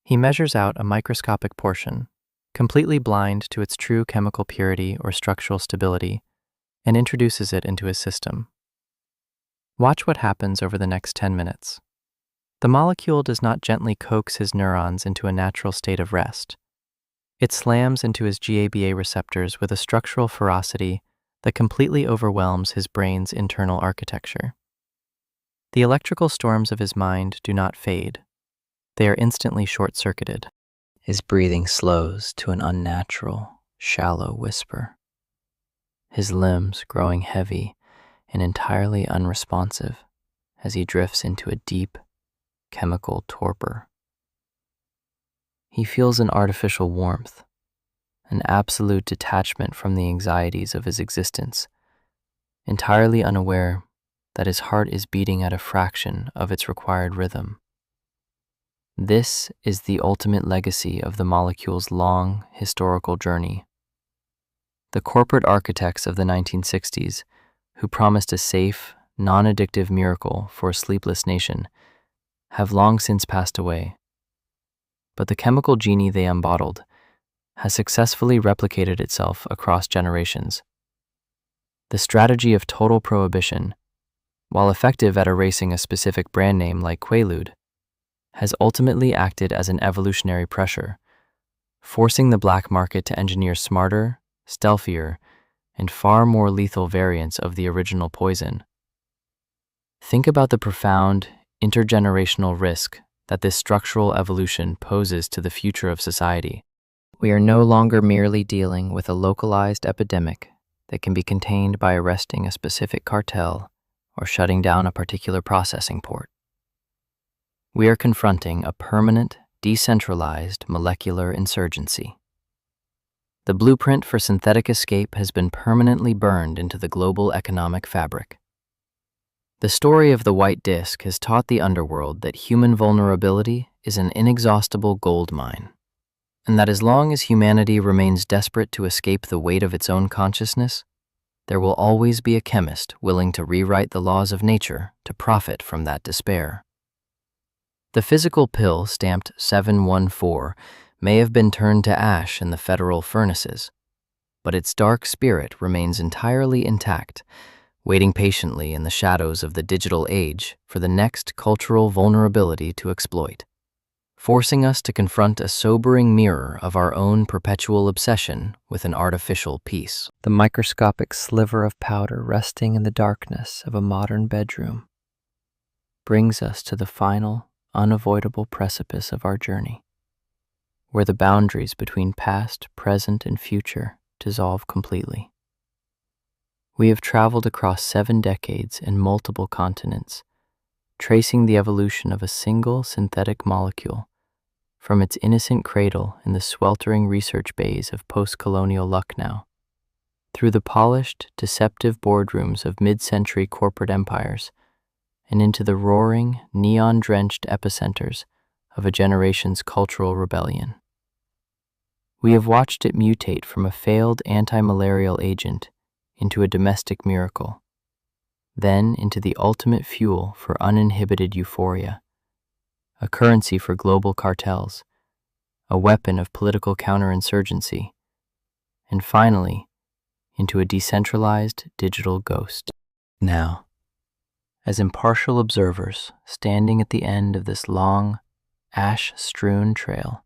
He measures out a microscopic portion, completely blind to its true chemical purity or structural stability, and introduces it into his system. Watch what happens over the next 10 minutes. The molecule does not gently coax his neurons into a natural state of rest. It slams into his GABA receptors with a structural ferocity that completely overwhelms his brain's internal architecture. The electrical storms of his mind do not fade. They are instantly short-circuited. His breathing slows to an unnatural, shallow whisper. His limbs growing heavy and entirely unresponsive as he drifts into a deep, chemical torpor. He feels an artificial warmth, an absolute detachment from the anxieties of his existence, entirely unaware that his heart is beating at a fraction of its required rhythm. This is the ultimate legacy of the molecule's long historical journey. The corporate architects of the 1960s, who promised a safe, non-addictive miracle for a sleepless nation, have long since passed away. But the chemical genie they embodied has successfully replicated itself across generations. The strategy of total prohibition, while effective at erasing a specific brand name like Quaalude, has ultimately acted as an evolutionary pressure, forcing the black market to engineer smarter, stealthier, and far more lethal variants of the original poison. Think about the profound, intergenerational risk that this structural evolution poses to the future of society. We are no longer merely dealing with a localized epidemic that can be contained by arresting a specific cartel or shutting down a particular processing port. We are confronting a permanent, decentralized molecular insurgency. The blueprint for synthetic escape has been permanently burned into the global economic fabric. The story of the white disk has taught the underworld that human vulnerability is an inexhaustible gold mine, and that as long as humanity remains desperate to escape the weight of its own consciousness, there will always be a chemist willing to rewrite the laws of nature to profit from that despair. The physical pill stamped 714 may have been turned to ash in the federal furnaces, but its dark spirit remains entirely intact, waiting patiently in the shadows of the digital age for the next cultural vulnerability to exploit, forcing us to confront a sobering mirror of our own perpetual obsession with an artificial peace. The microscopic sliver of powder resting in the darkness of a modern bedroom brings us to the final, unavoidable precipice of our journey, where the boundaries between past, present, and future dissolve completely. We have traveled across 7 decades and multiple continents, tracing the evolution of a single synthetic molecule from its innocent cradle in the sweltering research bays of post-colonial Lucknow, through the polished, deceptive boardrooms of mid-century corporate empires, and into the roaring, neon-drenched epicenters of a generation's cultural rebellion. We have watched it mutate from a failed anti-malarial agent into a domestic miracle, then into the ultimate fuel for uninhibited euphoria, a currency for global cartels, a weapon of political counterinsurgency, and finally, into a decentralized digital ghost. Now, as impartial observers standing at the end of this long, ash-strewn trail,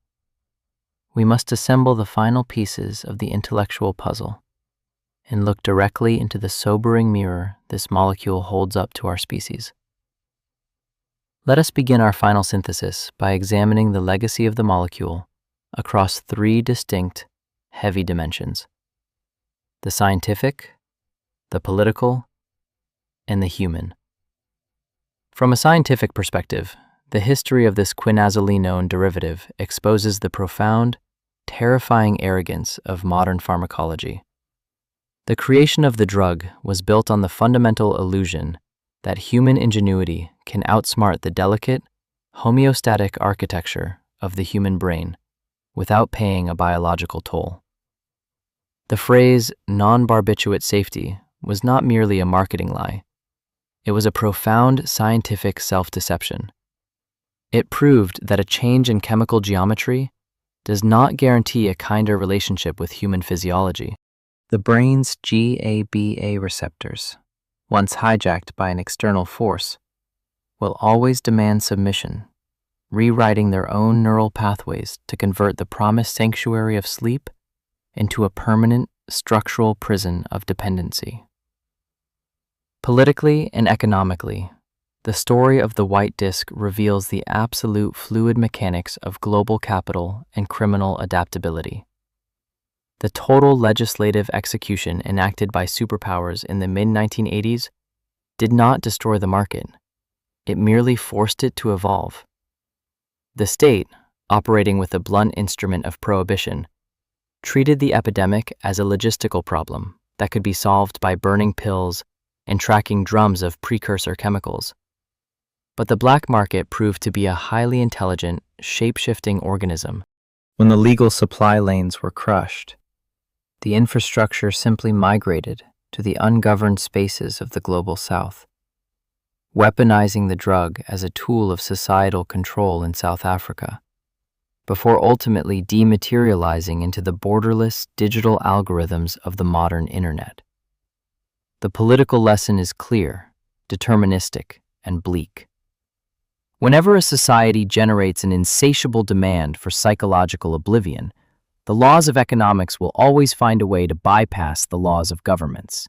we must assemble the final pieces of the intellectual puzzle and look directly into the sobering mirror this molecule holds up to our species. Let us begin our final synthesis by examining the legacy of the molecule across 3 distinct, heavy dimensions: the scientific, the political, and the human. From a scientific perspective, the history of this quinazolinone derivative exposes the profound, terrifying arrogance of modern pharmacology. The creation of the drug was built on the fundamental illusion that human ingenuity can outsmart the delicate, homeostatic architecture of the human brain without paying a biological toll. The phrase non-barbiturate safety was not merely a marketing lie. It was a profound scientific self-deception. It proved that a change in chemical geometry does not guarantee a kinder relationship with human physiology. The brain's GABA receptors, once hijacked by an external force, will always demand submission, rewriting their own neural pathways to convert the promised sanctuary of sleep into a permanent structural prison of dependency. Politically and economically, the story of the white disk reveals the absolute fluid mechanics of global capital and criminal adaptability. The total legislative execution enacted by superpowers in the mid-1980s did not destroy the market. It merely forced it to evolve. The state, operating with a blunt instrument of prohibition, treated the epidemic as a logistical problem that could be solved by burning pills and tracking drums of precursor chemicals. But the black market proved to be a highly intelligent, shape-shifting organism. When the legal supply lanes were crushed, the infrastructure simply migrated to the ungoverned spaces of the global south, weaponizing the drug as a tool of societal control in South Africa, before ultimately dematerializing into the borderless digital algorithms of the modern internet. The political lesson is clear, deterministic, and bleak. Whenever a society generates an insatiable demand for psychological oblivion, the laws of economics will always find a way to bypass the laws of governments.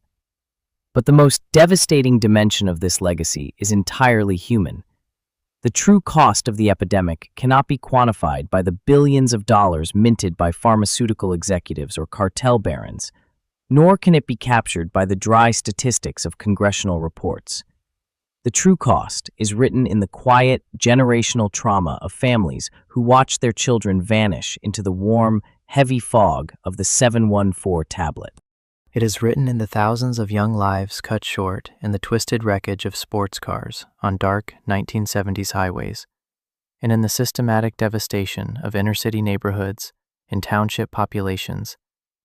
But the most devastating dimension of this legacy is entirely human. The true cost of the epidemic cannot be quantified by the billions of dollars minted by pharmaceutical executives or cartel barons, nor can it be captured by the dry statistics of congressional reports. The true cost is written in the quiet, generational trauma of families who watch their children vanish into the warm, heavy fog of the 714 tablet. It is written in the thousands of young lives cut short in the twisted wreckage of sports cars on dark 1970s highways, and in the systematic devastation of inner-city neighborhoods and township populations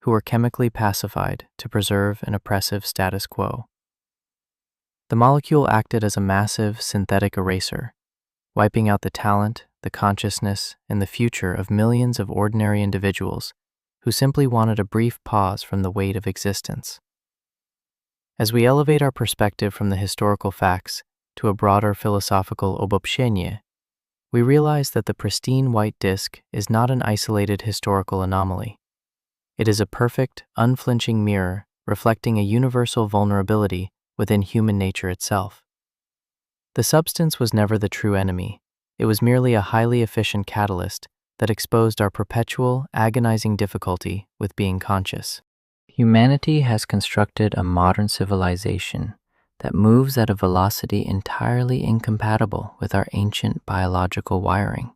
who were chemically pacified to preserve an oppressive status quo. The molecule acted as a massive synthetic eraser, wiping out the talent, the consciousness, and the future of millions of ordinary individuals who simply wanted a brief pause from the weight of existence. As we elevate our perspective from the historical facts to a broader philosophical obobщение, we realize that the pristine white disk is not an isolated historical anomaly. It is a perfect, unflinching mirror reflecting a universal vulnerability within human nature itself. The substance was never the true enemy. It was merely a highly efficient catalyst that exposed our perpetual, agonizing difficulty with being conscious. Humanity has constructed a modern civilization that moves at a velocity entirely incompatible with our ancient biological wiring.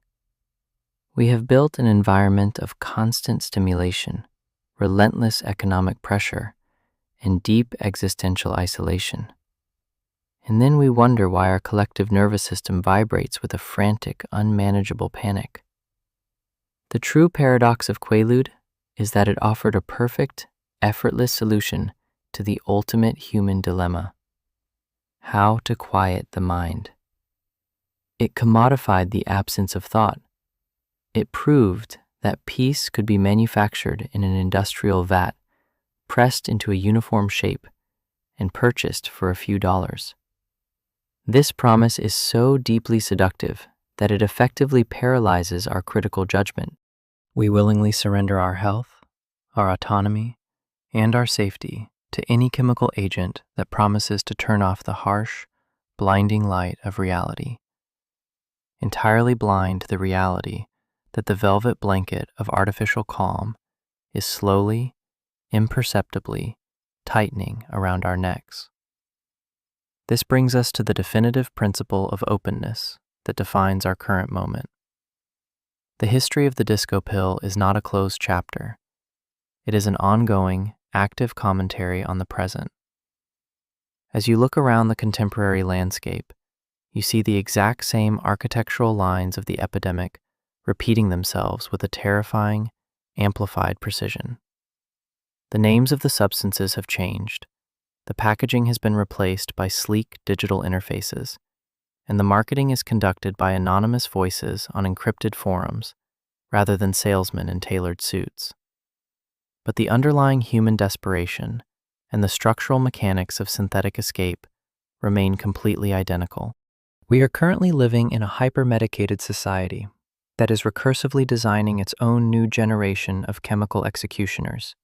We have built an environment of constant stimulation, relentless economic pressure, and deep existential isolation. And then we wonder why our collective nervous system vibrates with a frantic, unmanageable panic. The true paradox of QUAALUDE is that it offered a perfect, effortless solution to the ultimate human dilemma: how to quiet the mind. It commodified the absence of thought. It proved that peace could be manufactured in an industrial vat, pressed into a uniform shape, and purchased for a few dollars. This promise is so deeply seductive that it effectively paralyzes our critical judgment. We willingly surrender our health, our autonomy, and our safety to any chemical agent that promises to turn off the harsh, blinding light of reality. Entirely blind to the reality that the velvet blanket of artificial calm is slowly, imperceptibly tightening around our necks. This brings us to the definitive principle of openness that defines our current moment. The history of the disco pill is not a closed chapter. It is an ongoing, active commentary on the present. As you look around the contemporary landscape, you see the exact same architectural lines of the epidemic repeating themselves with a terrifying, amplified precision. The names of the substances have changed, the packaging has been replaced by sleek digital interfaces, and the marketing is conducted by anonymous voices on encrypted forums rather than salesmen in tailored suits. But the underlying human desperation and the structural mechanics of synthetic escape remain completely identical. We are currently living in a hyper-medicated society that is recursively designing its own new generation of chemical executioners,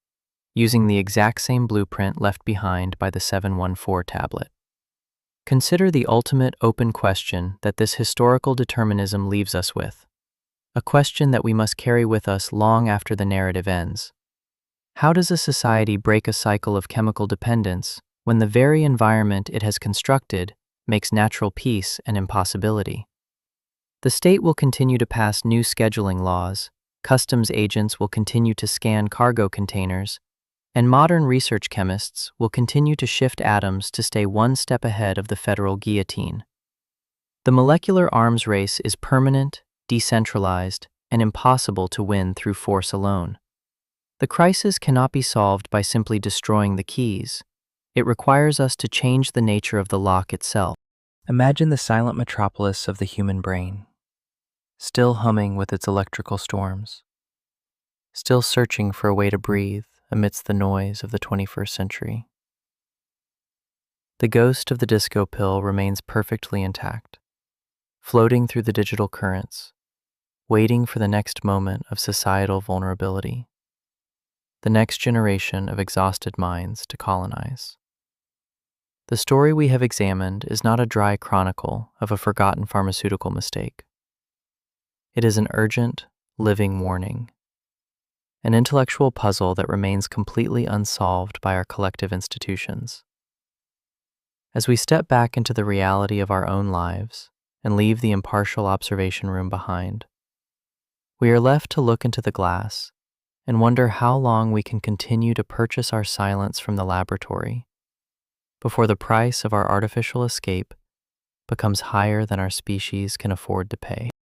using the exact same blueprint left behind by the 714 tablet. Consider the ultimate open question that this historical determinism leaves us with, a question that we must carry with us long after the narrative ends. How does a society break a cycle of chemical dependence when the very environment it has constructed makes natural peace an impossibility? The state will continue to pass new scheduling laws, customs agents will continue to scan cargo containers, and modern research chemists will continue to shift atoms to stay one step ahead of the federal guillotine. The molecular arms race is permanent, decentralized, and impossible to win through force alone. The crisis cannot be solved by simply destroying the keys. It requires us to change the nature of the lock itself. Imagine the silent metropolis of the human brain, still humming with its electrical storms, still searching for a way to breathe amidst the noise of the 21st century. The ghost of the disco pill remains perfectly intact, floating through the digital currents, waiting for the next moment of societal vulnerability, the next generation of exhausted minds to colonize. The story we have examined is not a dry chronicle of a forgotten pharmaceutical mistake. It is an urgent, living warning, an intellectual puzzle that remains completely unsolved by our collective institutions. As we step back into the reality of our own lives and leave the impartial observation room behind, we are left to look into the glass and wonder how long we can continue to purchase our silence from the laboratory before the price of our artificial escape becomes higher than our species can afford to pay.